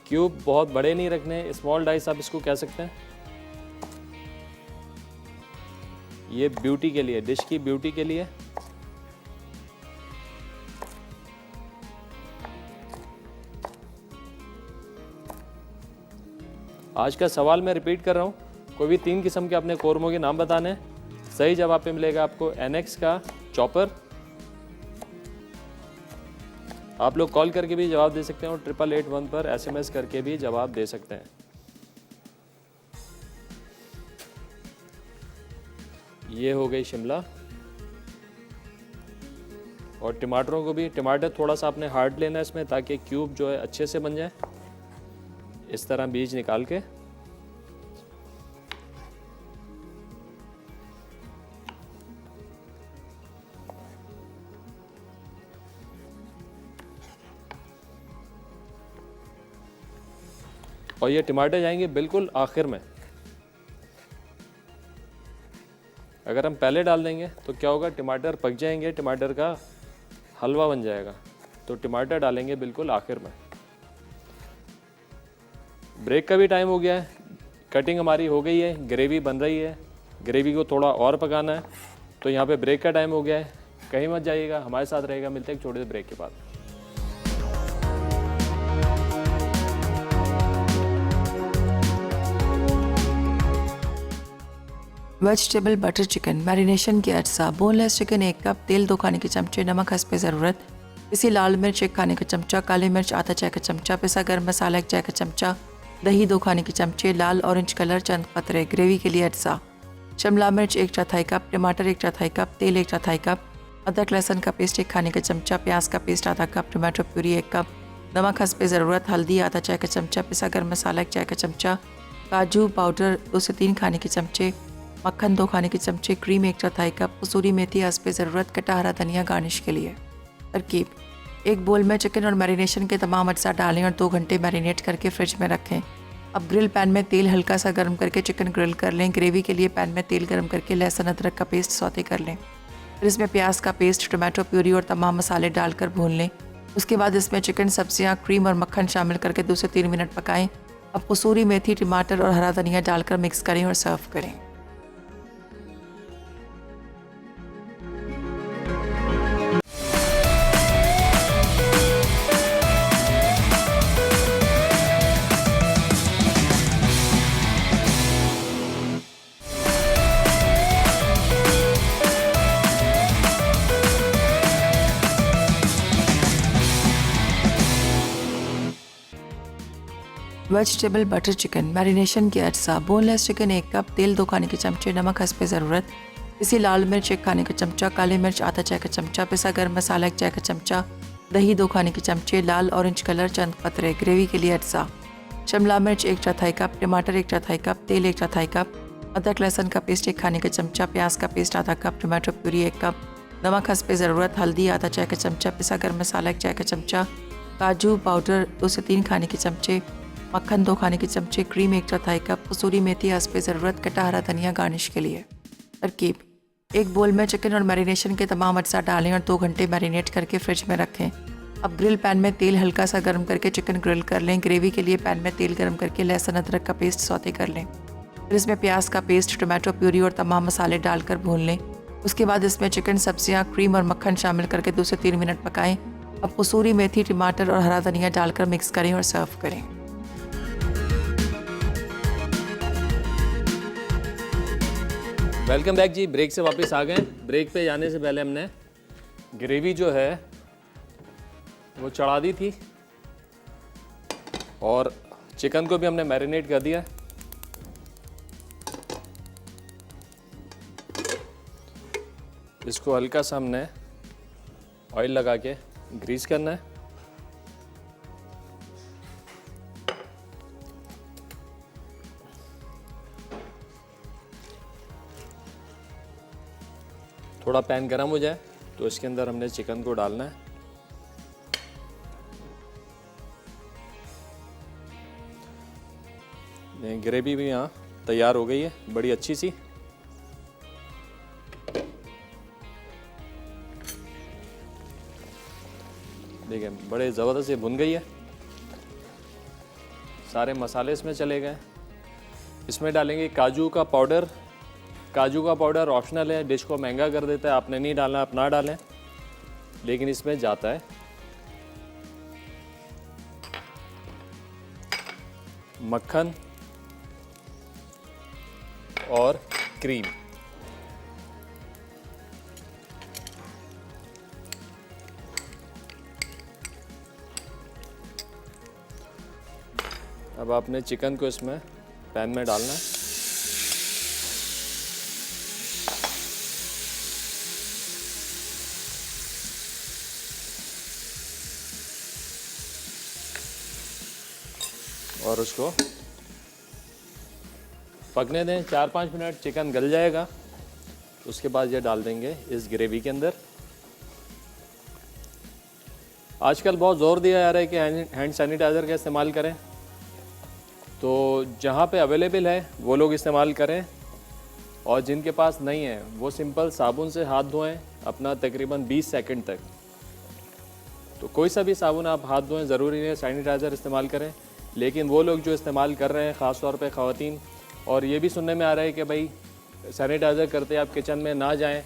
क्यूब बहुत बड़े नहीं रखने, स्मॉल डाइस आप इसको कह सकते हैं। ये ब्यूटी के लिए, डिश की ब्यूटी के लिए। आज का सवाल मैं रिपीट कर रहा हूँ, कोई भी 3 किस्म के अपने कोरमों के नाम बताने हैं। सही जवाब पे मिलेगा आपको NX का चॉपर। आप लोग कॉल करके भी जवाब दे सकते हैं और 8881 पर SMS करके भी जवाब दे सकते हैं। ये हो गई शिमला, और टमाटरों को भी, टमाटर थोड़ा सा आपने हार्ड लेना है इसमें, ताकि क्यूब जो है अच्छे से बन जाए। इस तरह बीज निकाल के और ये टमाटर जाएंगे बिल्कुल आखिर में। अगर हम पहले डाल देंगे तो क्या होगा, टमाटर पक जाएंगे, टमाटर का हलवा बन जाएगा। तो टमाटर डालेंगे बिल्कुल आखिर में। ब्रेक का भी टाइम हो गया है, कटिंग हमारी हो गई है, ग्रेवी बन रही है। ग्रेवी को थोड़ा और पकाना है, तो यहाँ पे ब्रेक का टाइम हो गया है। कहीं मत जाइएगा, हमारे साथ रहेगा। मिलते हैं एक छोटे से ब्रेक के बाद। वेजिटेबल बटर चिकन मैरिनेशन के अज्जा। बोनलेस चिकन 1 कप, तेल 2 खाने के चमचे, नमक हस्ब ज़रूरत, पिसी लाल मिर्च 1 खाने का चमचा, काली मिर्च आधा चाय का चमचा, पिसा गर्म मसाला 1 चाय का चमचा, दही 2 खाने के चमचे, लाल ऑरेंज कलर चंद कतरे। ग्रेवी के लिए अज्जा: शिमला मिर्च 1/4 कप, टमाटर 1/4 कप, तेल 1/4 कप, अदरक लहसुन का पेस्ट 1 खाने का चमचा, प्याज का पेस्ट आधा कप, टमाटो प्यूरी 1 कप, नमक हस्ब ज़रूरत, हल्दी आधा चाय का चमचा, पिसा गर्म मसाला 1 चाय का चमचा, काजू पाउडर 2 से 3 खाने के चमचे, मक्खन 2 खाने के चमचे, क्रीम 1/4 कप, कसूरी मेथी हस्ब ज़रूरत, कटा हरा धनिया गार्निश के लिए। तरकीब: एक बोल में चिकन और मैरिनेशन के तमाम अज्जा डालें और 2 घंटे मैरिनेट करके फ्रिज में रखें। अब ग्रिल पैन में तेल हल्का सा गर्म करके चिकन ग्रिल कर लें। ग्रेवी के लिए पैन में तेल गर्म करके लहसुन अदरक का पेस्ट सौते कर लें। फिर इसमें प्याज का पेस्ट, टमाटो प्यूरी और तमाम मसाले डालकर भून लें। उसके बाद इसमें चिकन, सब्जियां, क्रीम और मक्खन शामिल करके 2 से 3 मिनट पकाएं। अब कसूरी मेथी, टमाटर और हरा धनिया डालकर मिक्स करें और सर्व करें। वेजिटेबल बटर चिकन मैरिनेशन के अज्जा। बोनलेस चिकन 1 कप, तेल 2 खाने के चमचे, नमक हस्ब ज़रूरत, पिसी लाल मिर्च 1 खाने का चमचा, काली मिर्च आधा चाय का चमचा, पिसा गर्म मसाला 1 चाय का चमचा, दही 2 खाने के चमचे, लाल ऑरेंज कलर चंद कतरे। ग्रेवी के लिए अज्जा: शिमला मिर्च 1/4 कप, टमाटर 1/4 कप, तेल 1/4 कप, अदरक लहसुन का पेस्ट 1 खाने का चमचा, प्याज का पेस्ट आधा कप, टमाटो प्यूरी 1 कप, नमक हस्ब ज़रूरत, हल्दी आधा चाय का चमचा, पिसा गर्म मसाला 1 चाय का चमचा, काजू पाउडर 2 से 3 खाने के चमचे, मक्खन 2 खाने के चमचे, क्रीम 1/4 कप, कसूरी मेथी हस्ब ज़रूरत, कटा हरा धनिया गार्निश के लिए। तरकीब: एक बोल में चिकन और मैरिनेशन के तमाम अज्जा डालें और 2 घंटे मैरिनेट करके फ्रिज में रखें। अब ग्रिल पैन में तेल हल्का सा गर्म करके चिकन ग्रिल कर लें। ग्रेवी के लिए पैन में तेल गर्म करके लहसुन अदरक का पेस्ट सौते कर लें। फिर इसमें प्याज का पेस्ट, टमाटो प्यूरी और तमाम मसाले डालकर भून लें। उसके बाद इसमें चिकन, सब्जियां, क्रीम और मक्खन शामिल करके 2 से 3 मिनट पकाएं। अब कसूरी मेथी, टमाटर और हरा धनिया डालकर मिक्स करें और सर्व करें। वेलकम बैक जी। ब्रेक से वापस आ गए। ब्रेक पे जाने से पहले हमने ग्रेवी जो है वो चढ़ा दी थी और चिकन को भी हमने मैरिनेट कर दिया। इसको हल्का सा हमने ऑयल लगा के ग्रीस करना है। थोड़ा पैन गरम हो जाए तो इसके अंदर हमने चिकन को डालना है। ग्रेवी भी यहाँ तैयार हो गई है बड़ी अच्छी सी। देखिए बड़े ज़बरदस्त ये भुन गई है, सारे मसाले इसमें चले गए। इसमें डालेंगे काजू का पाउडर। काजू का पाउडर ऑप्शनल है, डिश को महंगा कर देता है, आपने नहीं डालना आप ना डालें, लेकिन इसमें जाता है। मक्खन और क्रीम। अब आपने चिकन को इसमें पैन में डालना है। और उसको पकने दें 4-5 मिनट, चिकन गल जाएगा। उसके बाद ये डाल देंगे इस ग्रेवी के अंदर। आजकल बहुत ज़ोर दिया जा रहा है कि हैंड सैनिटाइज़र का इस्तेमाल करें, तो जहाँ पे अवेलेबल है वो लोग इस्तेमाल करें, और जिनके पास नहीं है वो सिंपल साबुन से हाथ धोएं अपना तकरीबन 20 सेकंड तक। तो कोई सा भी साबुन आप हाथ धोएं, ज़रूरी नहीं है सैनिटाइज़र इस्तेमाल करें। लेकिन वो लोग जो इस्तेमाल कर रहे हैं ख़ास तौर पे ख़वातीन, और ये भी सुनने में आ रहा है कि भाई सैनिटाइज़र करते आप किचन में ना जाएं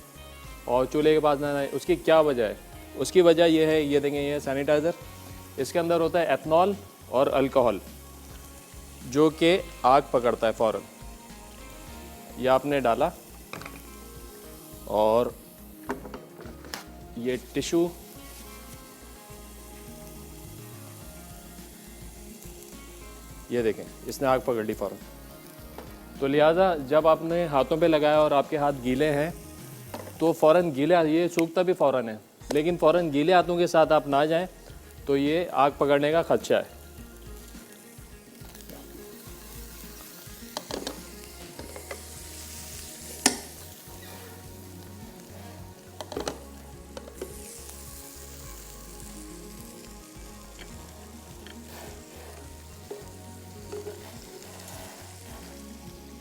और चूल्हे के पास ना जाएं, उसकी क्या वजह है? उसकी वजह ये है, ये देखें ये सैनिटाइज़र, इसके अंदर होता है एथनॉल और अल्कोहल जो कि आग पकड़ता है फ़ौरन। ये आपने डाला और ये टिशू ये देखें इसने आग पकड़ ली फ़ौरन। तो लिहाजा जब आपने हाथों पे लगाया और आपके हाथ गीले हैं तो फ़ौरन गीले, ये सूखता भी फ़ौरन है, लेकिन फ़ौरन गीले हाथों के साथ आप ना जाएं तो ये आग पकड़ने का खदशा है।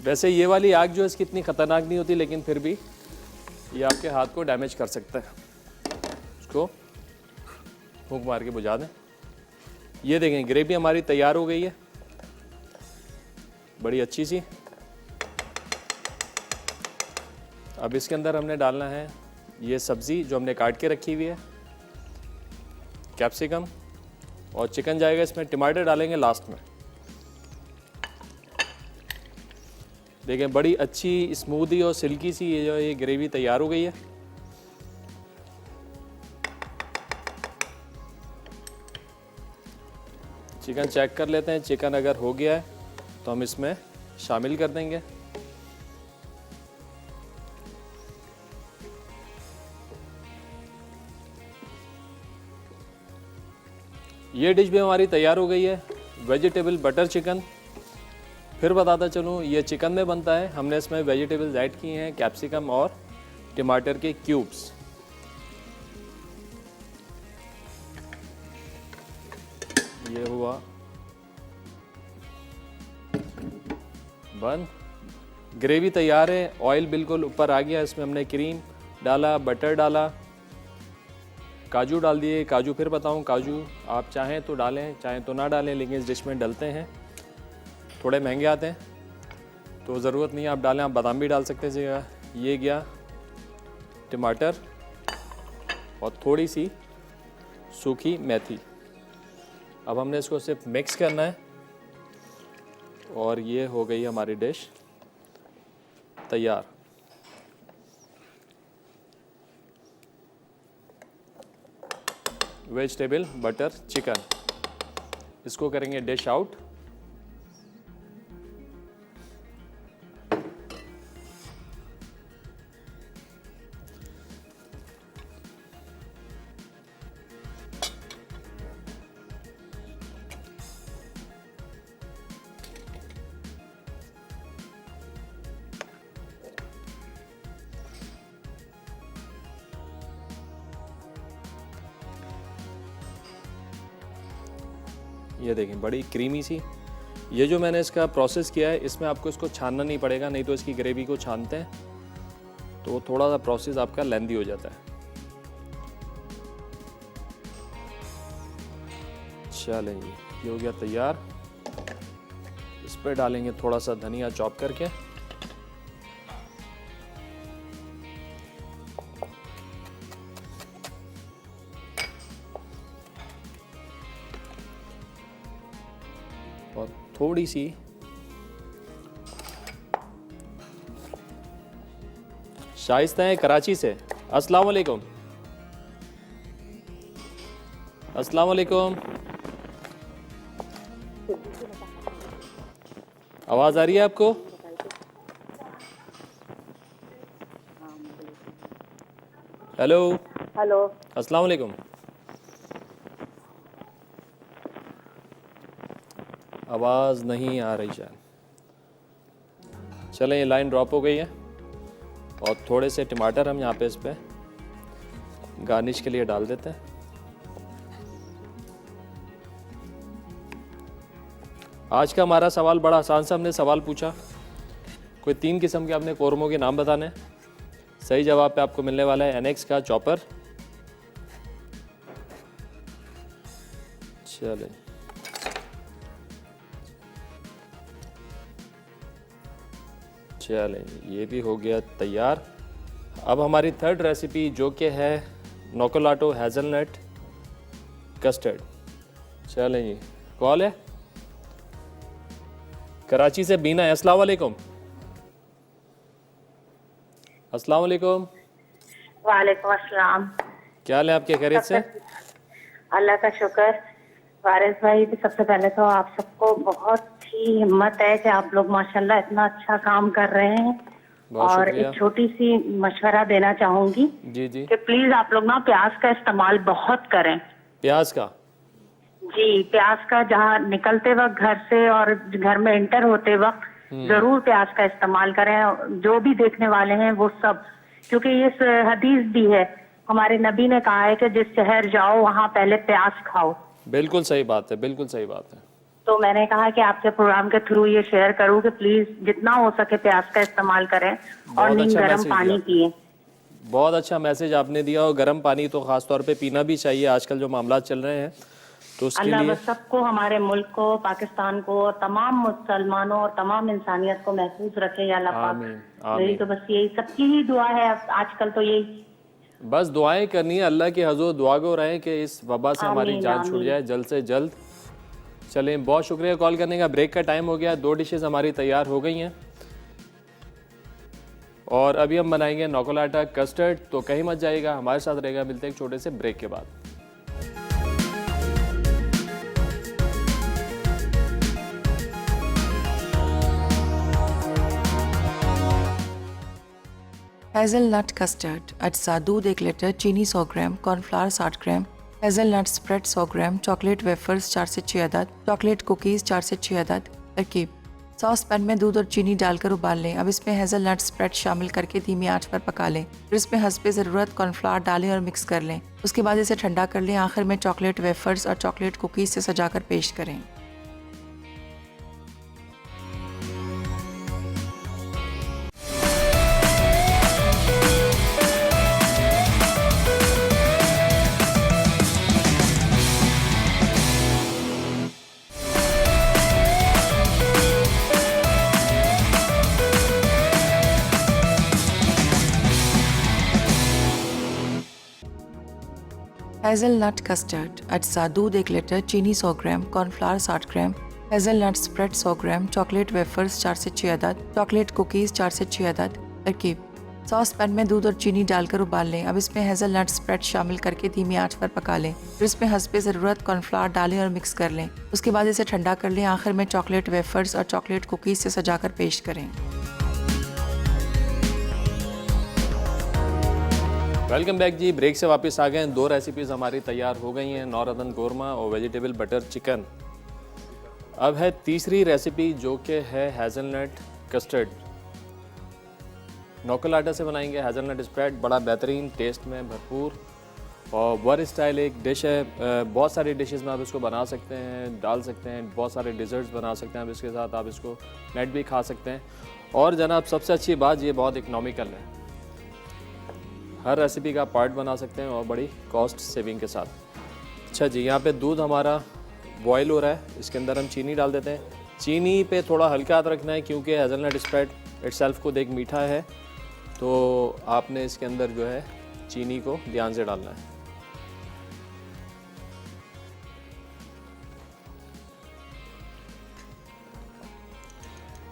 वैसे ये वाली आग जो है इसकी इतनी ख़तरनाक नहीं होती, लेकिन फिर भी ये आपके हाथ को डैमेज कर सकता है। इसको फूंक मार के बुझा दें। ये देखें ग्रेवी हमारी तैयार हो गई है बड़ी अच्छी सी। अब इसके अंदर हमने डालना है ये सब्ज़ी जो हमने काट के रखी हुई है, कैप्सिकम, और चिकन जाएगा इसमें। टमाटर डालेंगे लास्ट में। देखें बड़ी अच्छी स्मूदी और सिल्की सी ये ग्रेवी तैयार हो गई है। चिकन चेक कर लेते हैं, चिकन अगर हो गया है तो हम इसमें शामिल कर देंगे। ये डिश भी हमारी तैयार हो गई है, वेजिटेबल बटर चिकन। फिर बताता चलूँ ये चिकन में बनता है, हमने इसमें वेजिटेबल्स ऐड किए हैं, कैप्सिकम और टमाटर के क्यूब्स। ये हुआ बन। ग्रेवी तैयार है, ऑयल बिल्कुल ऊपर आ गया, इसमें हमने क्रीम डाला, बटर डाला, काजू डाल दिए। काजू फिर बताऊं, काजू आप चाहें तो डालें चाहें तो ना डालें, लेकिन इस डिश में डलते हैं, थोड़े महंगे आते हैं तो ज़रूरत नहीं है आप डालें, आप बादाम भी डाल सकते हैं। ये गया टमाटर और थोड़ी सी सूखी मेथी। अब हमने इसको सिर्फ मिक्स करना है और ये हो गई हमारी डिश तैयार। वेजिटेबल बटर चिकन, इसको करेंगे डिश आउट। ये देखें बड़ी क्रीमी सी। ये जो मैंने इसका प्रोसेस किया है इसमें आपको इसको छानना नहीं पड़ेगा, नहीं तो इसकी ग्रेवी को छानते हैं तो थोड़ा सा प्रोसेस आपका लेंदी हो जाता है। चलें जी, ये हो गया तैयार। इस पर डालेंगे थोड़ा सा धनिया चॉप करके। और थोड़ी सी शाइस्ता है कराची से। अस्सलाम वालेकुम। अस्सलाम वालेकुम। आवाज आ रही है आपको? Hello hello. अस्सलाम वालेकुम। आवाज नहीं आ रही शायद। चलें, ये लाइन ड्रॉप हो गई है। और थोड़े से टमाटर हम यहाँ पे इस पे गार्निश के लिए डाल देते हैं। आज का हमारा सवाल बड़ा आसान सा, हमने सवाल पूछा कोई 3 किस्म के आपने कौरमों के नाम बताने। सही जवाब पे आपको मिलने वाला है NX का चॉपर। चलें, ये भी हो गया तैयार। अब हमारी थर्ड रेसिपी जो कि है नोकोलाटो हेज़लनट कस्टर्ड। चलें जी, कॉल है कराची से बीना है। अस्सलाम वालेकुम। अस्सलाम वालेकुम। वालेकुम अस्सलाम। क्या हाल है आपके, खैरियत से? अल्लाह का शुक्र। वारिस भाई, सबसे पहले तो आप सबको बहुत ही हिम्मत है कि आप लोग माशाल्लाह इतना अच्छा काम कर रहे हैं। बहुत और शुक्रिया। एक छोटी सी मशवरा देना चाहूंगी जी जी। कि प्लीज आप लोग ना प्याज का इस्तेमाल बहुत करें। प्याज का? जी, प्याज का जहाँ निकलते वक्त घर से और घर में एंटर होते वक्त जरूर प्याज का इस्तेमाल करें। जो भी देखने वाले हैं वो सब, क्योंकि ये हदीस भी है, हमारे नबी ने कहा है कि जिस शहर जाओ वहाँ पहले प्याज खाओ। बिल्कुल सही बात है, बिल्कुल सही बात है। तो मैंने कहा कि आपके प्रोग्राम के थ्रू ये शेयर करूँ कि प्लीज जितना हो सके प्याज का इस्तेमाल करें और नीम अच्छा गर्म मैसेज पानी दिया। पिए। बहुत अच्छा मैसेज आपने दिया। और गर्म पानी तो ख़ास तौर पे पीना भी चाहिए आजकल जो मामला चल रहे हैं, तो उसके अल्लाह लिए बस सबको, हमारे मुल्क को, पाकिस्तान को, तमाम मुसलमानों और तमाम इंसानियत को महफूज रखे या अल्लाह पाक। आमीन मेरी आमीन। तो बस यही सबकी ही दुआ है आजकल तो यही। बस दुआएं करनी है, अल्लाह के हजूर दुआ गो रहें कि इस वबा से हमारी आमीन, जान छूट आमीन। जाए जल्द से जल्द। चलें, बहुत शुक्रिया कॉल करने का। ब्रेक का टाइम हो गया, 2 डिशेस हमारी तैयार हो गई हैं और अभी हम बनाएंगे नोकोलाटा कस्टर्ड। तो कहीं मत जाइएगा, हमारे साथ रहेगा। मिलते हैं एक छोटे से ब्रेक के बाद। Hazelnut custard. अज्जा: दूध 1 लीटर, चीनी 100 ग्राम, कॉर्नफ्लावर 60 ग्राम, हेज़लनट स्प्रेड 100 ग्राम, चॉकलेट वेफर्स 4 से 6 अदद, चॉकलेट कुकीज़ 4 से 6 अदद। तरकीब: सॉस पैन में दूध और चीनी डालकर उबाल लें। अब इसमें हेज़लनट स्प्रेड शामिल करके धीमी आंच पर पका लें। फिर इसमें हस्बे ज़रूरत कॉर्नफ्लावर डालें और मिक्स कर लें। उसके बाद इसे ठंडा कर लें। आखिर में चॉकलेट वेफर्स और चॉकलेट कुकीज़ से सजाकर पेश करें। Hazelnut custard. अज्जा: दूध 1 लीटर, चीनी 100 ग्राम, कॉर्नफ्लावर 60 ग्राम, हेज़लनट स्प्रेड 100 ग्राम, चॉकलेट वेफर्स 4 से 6 अदद, चॉकलेट कुकीज़ 4 से 6 अदद। तरकीब: सॉस पैन में दूध और चीनी डालकर उबाल लें। अब इसमें हेज़लनट स्प्रेड शामिल करके धीमी आंच पर पका लें। फिर इसमें हस्बे ज़रूरत कॉर्नफ्लावर डालें और मिक्स कर लें। उसके बाद इसे ठंडा कर लें। आखिर में चॉकलेट वेफर्स और चॉकलेट कुकीज़ से सजाकर पेश करें। वेलकम बैक जी। ब्रेक से वापस आ गए हैं। 2 रेसिपीज़ हमारी तैयार हो गई हैं, नौरतन कौरमा और वेजिटेबल बटर चिकन। अब है तीसरी रेसिपी जो कि है हेज़लनट कस्टर्ड। नोकोलाटा से बनाएंगे हेज़लनट स्प्रेड, बड़ा बेहतरीन टेस्ट में भरपूर और वर स्टाइल एक डिश है, बहुत सारी डिशेस में आप इसको बना सकते हैं, डाल सकते हैं, बहुत सारे डिज़र्ट्स बना सकते हैं आप इसके साथ, आप इसको नेट भी खा सकते हैं। और जनाब सबसे अच्छी बात ये बहुत इकनॉमिकल है, हर रेसिपी का पार्ट बना सकते हैं और बड़ी कॉस्ट सेविंग के साथ। अच्छा जी, यहाँ पे दूध हमारा बॉयल हो रहा है, इसके अंदर हम चीनी डाल देते हैं। चीनी पे थोड़ा हल्का हाथ रखना है क्योंकि हेज़लनट स्प्रेड इटसेल्फ खुद एक मीठा है, तो आपने इसके अंदर जो है चीनी को ध्यान से डालना है।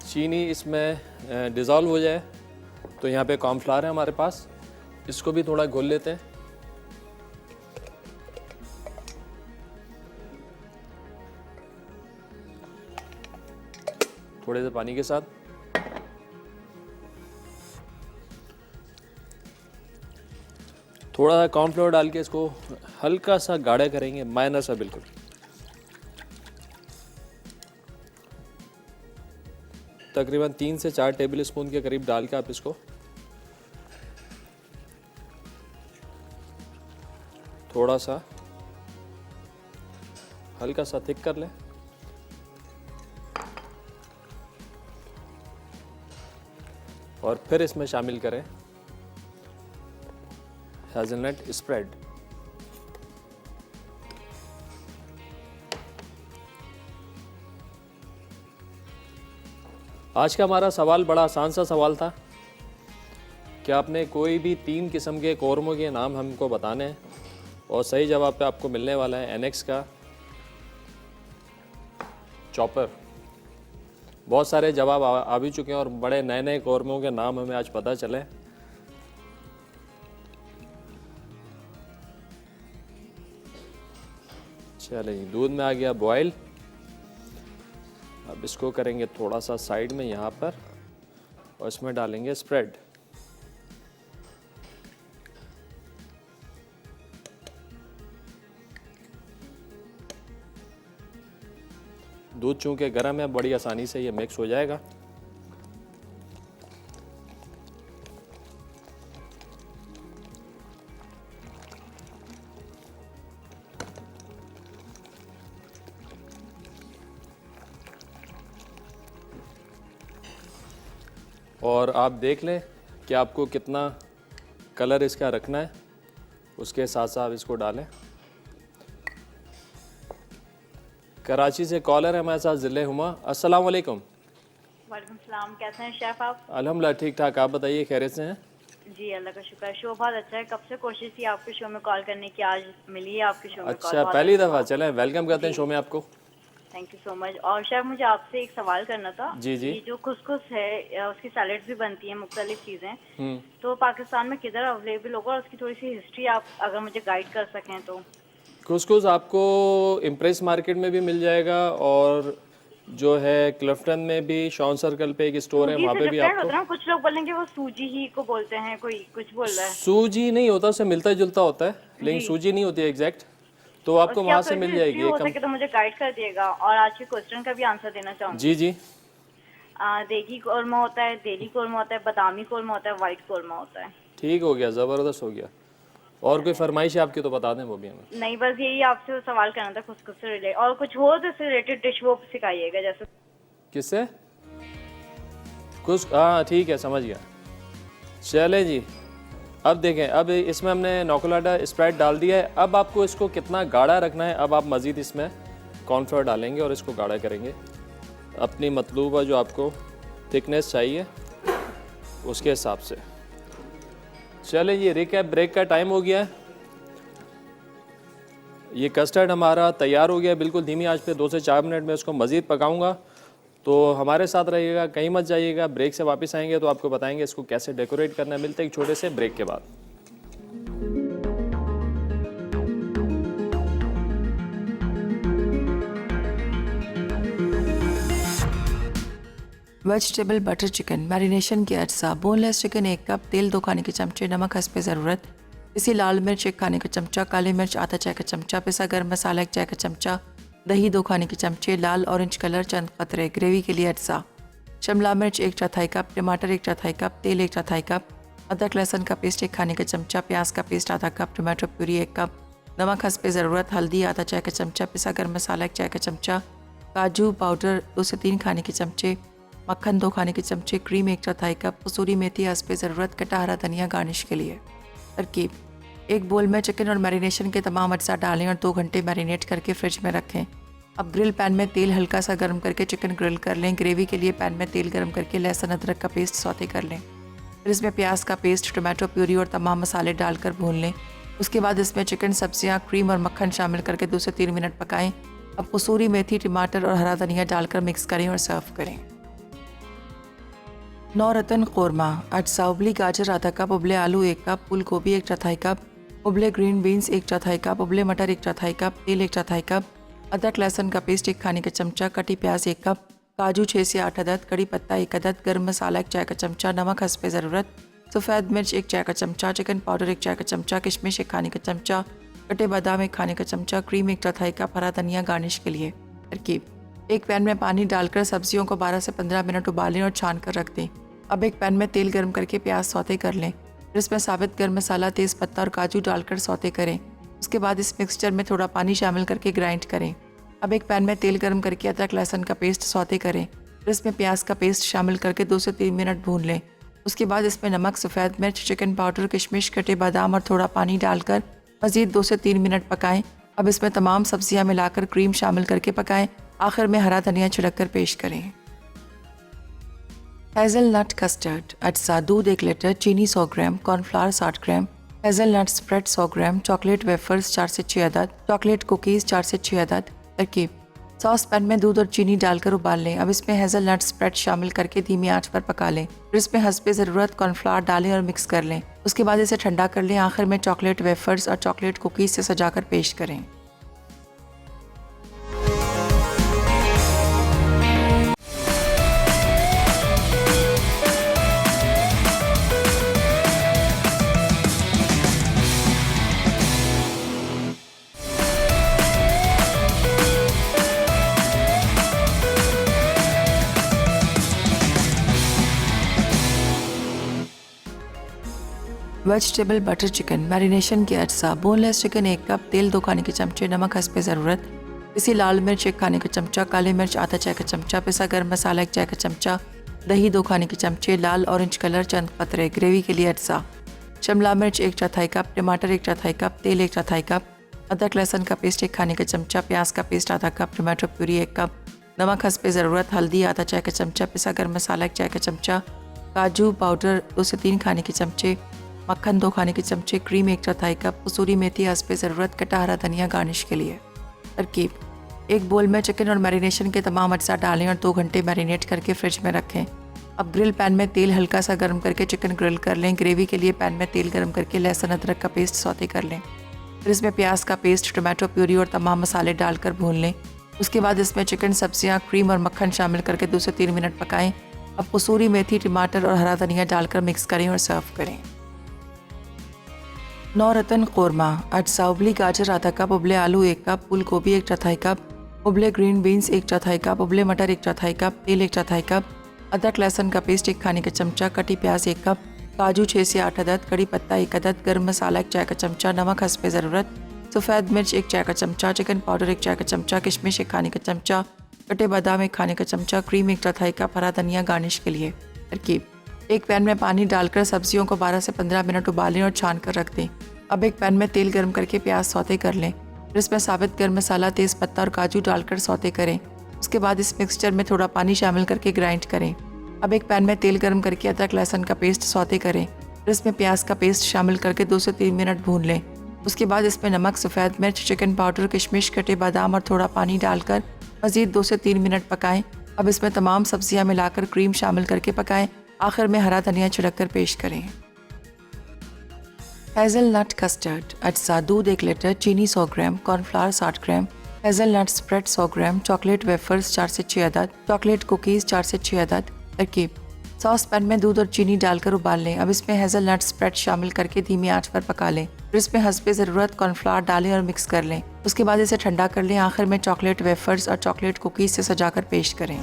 चीनी इसमें डिज़ोल्व हो जाए तो यहाँ पे कॉर्नफ्लावर है हमारे पास, इसको भी थोड़ा घोल लेते हैं। थोड़े से पानी के साथ थोड़ा सा कॉर्नफ्लोर डाल के इसको हल्का सा गाढ़ा करेंगे, माइनर सा बिल्कुल। तकरीबन 3 से 4 टेबल स्पून के करीब डाल के आप इसको थोड़ा सा हल्का सा थिक कर लें। और फिर इसमें शामिल करें हेज़लनट स्प्रेड। आज का हमारा सवाल बड़ा आसान सा सवाल था कि आपने कोई भी 3 किस्म के कौरमों के नाम हमको बताने हैं और सही जवाब पे आपको मिलने वाला है एनेक्स का चॉपर। बहुत सारे जवाब आ भी चुके हैं और बड़े नए नए कौरमों के नाम हमें आज पता चले। चले जी, दूध में आ गया बॉयल। अब इसको करेंगे थोड़ा सा साइड में यहाँ पर और इसमें डालेंगे स्प्रेड। दूध चूंकि गर्म है, बड़ी आसानी से ये मिक्स हो जाएगा। और आप देख लें कि आपको कितना कलर इसका रखना है, उसके साथ साथ इसको डालें। कराची से कॉलर है हमारे साथ ज़िले हुमा। अस्सलाम वालेकुम। वालेकुम सलाम, कैसे हैं शेफ आप? अल्हम्दुलिल्लाह ठीक ठाक, आप बताइए खैरियत से हैं? जी अल्लाह का शुक्र है, शो बहुत अच्छा है। कब से कोशिश थी आपके शो में कॉल करने की, आज मिली है आपके शो में कॉल। अच्छा, पहली दफ़ा। चलें, वेलकम करते हैं शो में आपको। Thank you so much. और शेफ मुझे आपसे एक सवाल करना था। जी जी। ये जो कुसकुस है उसकी सैलेड्स भी बनती हैं, मुख्तलिफ चीज़ें, तो पाकिस्तान में किधर अवेलेबल होगा और उसकी थोड़ी सी हिस्ट्री आप अगर मुझे गाइड कर सकें तो। कुसकुस आपको इम्प्रेस मार्केट में भी मिल जाएगा और जो है क्लिफ्टन में भी, शॉन सर्कल पे एक स्टोर है, वहाँ पे भी आपको। होता है, कुछ लोग बोलेंगे वो सूजी ही को बोलते हैं, कोई कुछ बोल रहा है। सूजी नहीं होता, उससे मिलता जुलता होता है, लेकिन सूजी नहीं होती है एग्जैक्ट, तो आपको वहाँ से मिल जाएगी। हो सके तो मुझे गाइड कर दिएगा। और आज के क्वेश्चन का भी आंसर देना चाहूँगी। जी जी। देगी कोरमा होता है, देली कोरमा होता है, बादामी कोरमा होता है, व्हाइट कोरमा होता है। ठीक हो गया, ज़बरदस्त हो गया। और कोई फरमाइश है आपकी तो बता दें, वो भी हमें। नहीं, बस यही आपसे सवाल करना था कुछ से रिलेटेड, और कुछ हो तो इससे रिलेटेड डिश वो सिखाइएगा। जैसे किससे? कुछ, हाँ ठीक है, समझ गया। चले जी, अब देखें, अब इसमें हमने नोकोलाडा स्प्रेड डाल दिया है। अब आपको इसको कितना गाढ़ा रखना है, अब आप मज़ीद इसमें कॉर्नफ्लोर डालेंगे और इसको गाढ़ा करेंगे अपनी मतलूबा जो आपको थिकनेस चाहिए उसके हिसाब से। चले ये रिकैप, ब्रेक का टाइम हो गया है। ये कस्टर्ड हमारा तैयार हो गया, बिल्कुल धीमी आंच पे 2 से 4 मिनट में इसको मज़ीद पकाऊंगा, तो हमारे साथ रहिएगा, कहीं मत जाइएगा। ब्रेक से वापस आएंगे तो आपको बताएंगे इसको कैसे डेकोरेट करना है। मिलते हैं एक छोटे से ब्रेक के बाद। वेजिटेबल बटर चिकन मैरिनेशन के अज्जा। बोनलेस चिकन 1 कप, तेल 2 खाने के चमचे, नमक हस्ब ज़रूरत, इसी लाल मिर्च 1 खाने का चमचा, काली मिर्च आधा चाय का चमचा, पिसा गर्म मसाला 1 चाय का चमचा, दही 2 खाने के चमचे, लाल ऑरेंज कलर चंद कतरे। ग्रेवी के लिए अज्जा: शिमला मिर्च 1/4 कप, टमाटर 1/4 कप, तेल 1/4 कप, अदरक लहसुन का पेस्ट 1 खाने का चमचा, प्याज का पेस्ट आधा कप, टमाटो प्यूरी 1 कप, नमक हस्ब ज़रूरत, हल्दी आधा चाय का चमचा, पिसा गर्म मसाला 1 चाय का चमचा, काजू पाउडर 2 से 3 खाने के चमचे, मक्खन 2 खाने के चमचे, क्रीम 1/4 कप, कसूरी मेथी हस्ब ज़रूरत, कटा हरा धनिया गार्निश के लिए। तरकीब: एक बोल में चिकन और मैरिनेशन के तमाम अज्जा डालें और 2 घंटे मैरिनेट करके फ्रिज में रखें। अब ग्रिल पैन में तेल हल्का सा गर्म करके चिकन ग्रिल कर लें। ग्रेवी के लिए पैन में तेल गर्म करके लहसुन अदरक का पेस्ट सौते कर लें। फिर इसमें प्याज का पेस्ट, टमाटो प्यूरी और तमाम मसाले डालकर भून लें। उसके बाद इसमें चिकन, सब्जियां, क्रीम और मक्खन शामिल करके 2 से 3 मिनट पकाएं। अब कसूरी मेथी, टमाटर और हरा धनिया डालकर मिक्स करें और सर्व करें। नौरतन कौरमा: अज्जा उबली गाजर आधा कप, उबले आलू 1 कप, फूल गोभी 1/4 कप, उबले ग्रीन बीन्स 1/4 कप, उबले मटर 1/4 कप, तेल 1/4 कप, अदरक लहसुन का पेस्ट 1 खाने का चमचा, कटी प्याज 1 कप, काजू 6 से 8 अदद, कड़ी पत्ता 1 अदद, गर्म मसाला 1 चाय का चमचा, नमक हस्ब ज़रूरत, सफ़ेद मिर्च 1 चाय का चमचा, चिकन पाउडर 1 चाय का चमचा, किशमिश 1 खाने का चमचा, कटे बादाम 1 खाने का चमचा, क्रीम 1/4 कप, हरा धनिया गार्निश के लिए। तरकीब: एक पैन में पानी डालकर सब्जियों को 12 से 15 मिनट उबालें और छान कर रख दें। अब एक पैन में तेल गर्म करके प्याज सौते कर लें। फिर इसमें साबित गर्म मसाला, तेज़ पत्ता और काजू डालकर सौते करें। उसके बाद इस मिक्सचर में थोड़ा पानी शामिल करके ग्राइंड करें। अब एक पैन में तेल गर्म करके अदरक लहसुन का पेस्ट सौते करें। फिर इसमें प्याज का पेस्ट शामिल करके 2 से 3 मिनट भून लें। उसके बाद इसमें नमक, सफ़ेद मिर्च, चिकन पाउडर, किशमिश, कटे बादाम और थोड़ा पानी डालकर मज़ीद 2 से 3 मिनट पकाएं। अब इसमें तमाम सब्जियां मिलाकर क्रीम शामिल करके पकाएं। आखिर में हरा धनिया छिड़क कर पेश करें। हेज़लनट कस्टर्ड: अज्जा दूध 1 लीटर, चीनी 100 ग्राम, कॉर्नफ्लावर 60 ग्राम, हेज़लनट स्प्रेड 100 ग्राम, चॉकलेट वेफर्स 4 से 6 अदद, चॉकलेट कुकीज़ 4 से 6 अदद। तरकीब: सॉस पैन में दूध और चीनी डालकर उबाल लें। अब इसमें हेज़लनट स्प्रेड शामिल करके धीमी आंच पर पका लें। फिर इसमें हस्बे ज़रूरत कॉर्नफ्लावर डालें और मिक्स कर लें। उसके बाद इसे ठंडा कर लें। आखिर में चॉकलेट वेफर्स और चॉकलेट कुकीज़ से सजाकर पेश करें। वेजिटेबल बटर चिकन मैरिनेशन के अज्जा: बोनलेस चिकन 1 कप, तेल 2 खाने के चमचे, नमक हस्ब ज़रूरत, पिसी लाल मिर्च 1 खाने का चमचा, काली मिर्च आधा चाय का चमचा, पिसा गर्म मसाला 1 चाय का चमचा, दही 2 खाने के चमचे, लाल ऑरेंज कलर चंद कतरे। ग्रेवी के लिए अज्जा: शिमला मिर्च 1/4 कप, टमाटर 1/4 कप, तेल 1/4 कप, अदरक लहसुन का पेस्ट 1 खाने का चमचा, प्याज का पेस्ट आधा कप, टमाटो प्यूरी 1 कप, नमक हस्ब ज़रूरत, हल्दी आधा चाय का चमचा, पिसा गर्म मसाला 1 चाय का चमचा, काजू पाउडर 2 से 3 खाने के चमचे, मक्खन 2 खाने के चमचे, क्रीम 1/4 कप, कसूरी मेथी हस्ब ज़रूरत, कटा हरा धनिया गार्निश के लिए। तरकीब: एक बोल में चिकन और मैरिनेशन के तमाम अज्जा डालें और 2 घंटे मैरिनेट करके फ्रिज में रखें। अब ग्रिल पैन में तेल हल्का सा गर्म करके चिकन ग्रिल कर लें। ग्रेवी के लिए पैन में तेल गर्म करके लहसुन अदरक का पेस्ट सौते कर लें। फिर इसमें प्याज का पेस्ट, टमाटो प्यूरी और तमाम मसाले डालकर भून लें। उसके बाद इसमें चिकन, सब्जियां, क्रीम और मक्खन शामिल करके 2 से 3 मिनट पकाएं। अब कसूरी मेथी, टमाटर और हरा धनिया डालकर मिक्स करें और सर्व करें। नौरतन कौरमा: अज्जा उबली गाजर आधा कप, उबले आलू 1 कप, फूल गोभी 1/4 कप, उबले ग्रीन बीन्स 1/4 कप, उबले मटर 1/4 कप, तेल 1/4 कप, अदरक लहसुन का पेस्ट 1 खाने का चमचा, कटी प्याज 1 कप, काजू 6 से 8 अदद, कड़ी पत्ता 1 अदद, गर्म मसाला 1 चाय का चमचा, नमक हस्ब ज़रूरत, सफ़ेद मिर्च 1 चाय का चमचा, चिकन पाउडर 1 चाय का चमचा, किशमिश 1 खाने का चमचा, कटे बादाम 1 खाने का चमचा, क्रीम 1/4 कप, हरा धनिया गार्निश के लिए। तरकीब: एक पैन में पानी डालकर सब्जियों को 12 से 15 मिनट उबालें और छान कर रख दें। अब एक पैन में तेल गर्म करके प्याज सौते कर लें। फिर इसमें साबित गर्म मसाला, तेज़ पत्ता और काजू डालकर सौते करें। उसके बाद इस मिक्सचर में थोड़ा पानी शामिल करके ग्राइंड करें। अब एक पैन में तेल गर्म करके अदरक लहसुन का पेस्ट सौते करें। फिर इसमें प्याज का पेस्ट शामिल करके 2 से 3 मिनट भून लें। उसके बाद इसमें नमक, सफ़ेद मिर्च, चिकन पाउडर, किशमिश, कटे बादाम और थोड़ा पानी डालकर मज़ीद 2 से 3 मिनट पकाएं। अब इसमें तमाम सब्जियां मिलाकर क्रीम शामिल करके पकाएं। आखिर में हरा धनिया छिड़क कर पेश करें। हेज़लनट कस्टर्ड: अज्जा दूध 1 लीटर, चीनी 100 ग्राम, कॉर्नफ्लावर 60 ग्राम, हेज़लनट स्प्रेड 100 ग्राम, चॉकलेट वेफर्स 4 से 6 अदद, चॉकलेट कुकीज़ 4 से 6 अदद। तरकीब: सॉस पैन में दूध और चीनी डालकर उबाल लें। अब इसमें हेज़लनट स्प्रेड शामिल करके धीमी आंच पर पका लें। फिर इसमें हस्बे ज़रूरत कॉर्नफ्लावर डालें और मिक्स कर लें। उसके बाद इसे ठंडा कर लें। आखिर में चॉकलेट वेफर्स और चॉकलेट कुकीज़ से सजाकर पेश करें।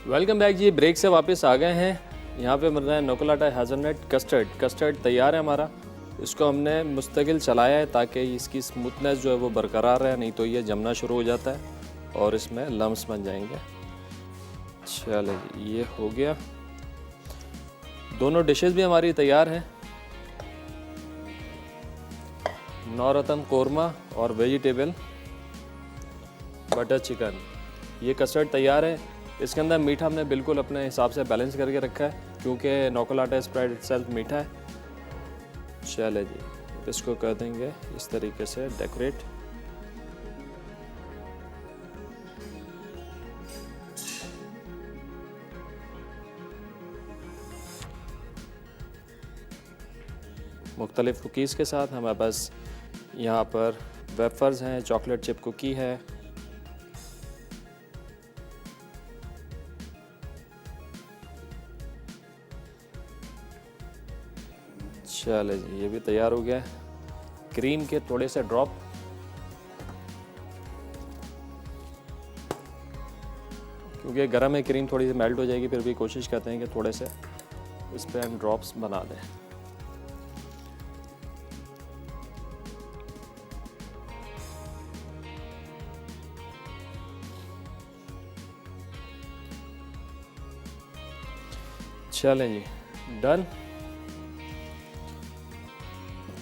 वेलकम बैक जी। ब्रेक से वापस आ गए हैं। यहाँ पे बन रहा है नोकोलाटा हेज़लनट कस्टर्ड तैयार है हमारा। इसको हमने मुस्तकिल चलाया है ताकि इसकी स्मूथनेस जो है वो बरकरार रहे, नहीं तो ये जमना शुरू हो जाता है और इसमें लम्स बन जाएंगे। चलो जी, ये हो गया। दोनों डिशेस भी हमारी तैयार हैं, नौरतन कोरमा और वेजिटेबल बटर चिकन। ये कस्टर्ड तैयार है। इसके अंदर मीठा हमने बिल्कुल अपने हिसाब से बैलेंस करके रखा है क्योंकि नोकोलाटा स्प्रेड इटसेल्फ मीठा है। चले जी, इसको कर देंगे इस तरीके से डेकोरेट। मुख्तलिफ कुकीज़ के साथ हमारे पास यहाँ पर वेफर्स हैं, चॉकलेट चिप कुकी है, चले जी, ये भी तैयार हो गया है। क्रीम के थोड़े से ड्रॉप, क्योंकि गर्म है क्रीम थोड़ी सी मेल्ट हो जाएगी, फिर भी कोशिश करते हैं कि थोड़े से इस पर हम ड्रॉप्स बना दें। चलें जी, डन।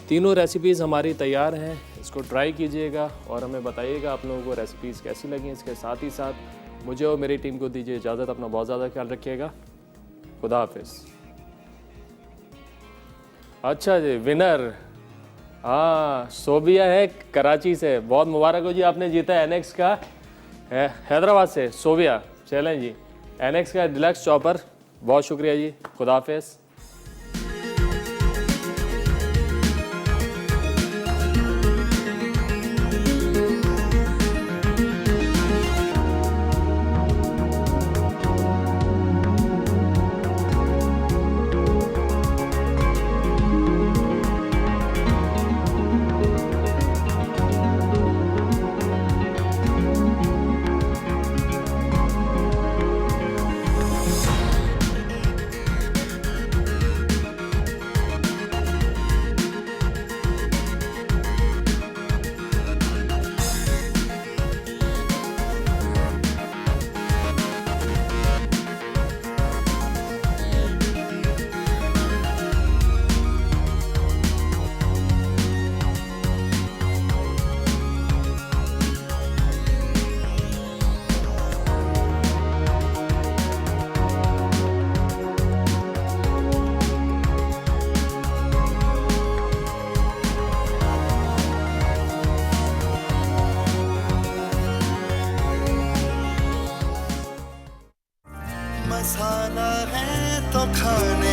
तीनों रेसिपीज़ हमारी तैयार हैं। इसको ट्राई कीजिएगा और हमें बताइएगा आप लोगों को रेसिपीज़ कैसी लगी। इसके साथ ही साथ मुझे और मेरी टीम को दीजिए इजाज़त। अपना बहुत ज़्यादा ख्याल रखिएगा। खुदा हाफिज़। अच्छा जी, विनर हाँ सोबिया है कराची से। बहुत मुबारक हो जी, आपने जीता है एनएक्स का हैदराबाद से सोबिया। चलें जी, एनएक्स का डिलक्स चॉपर। बहुत शुक्रिया जी, खुदा हाफिज़। मसाला है तो खाने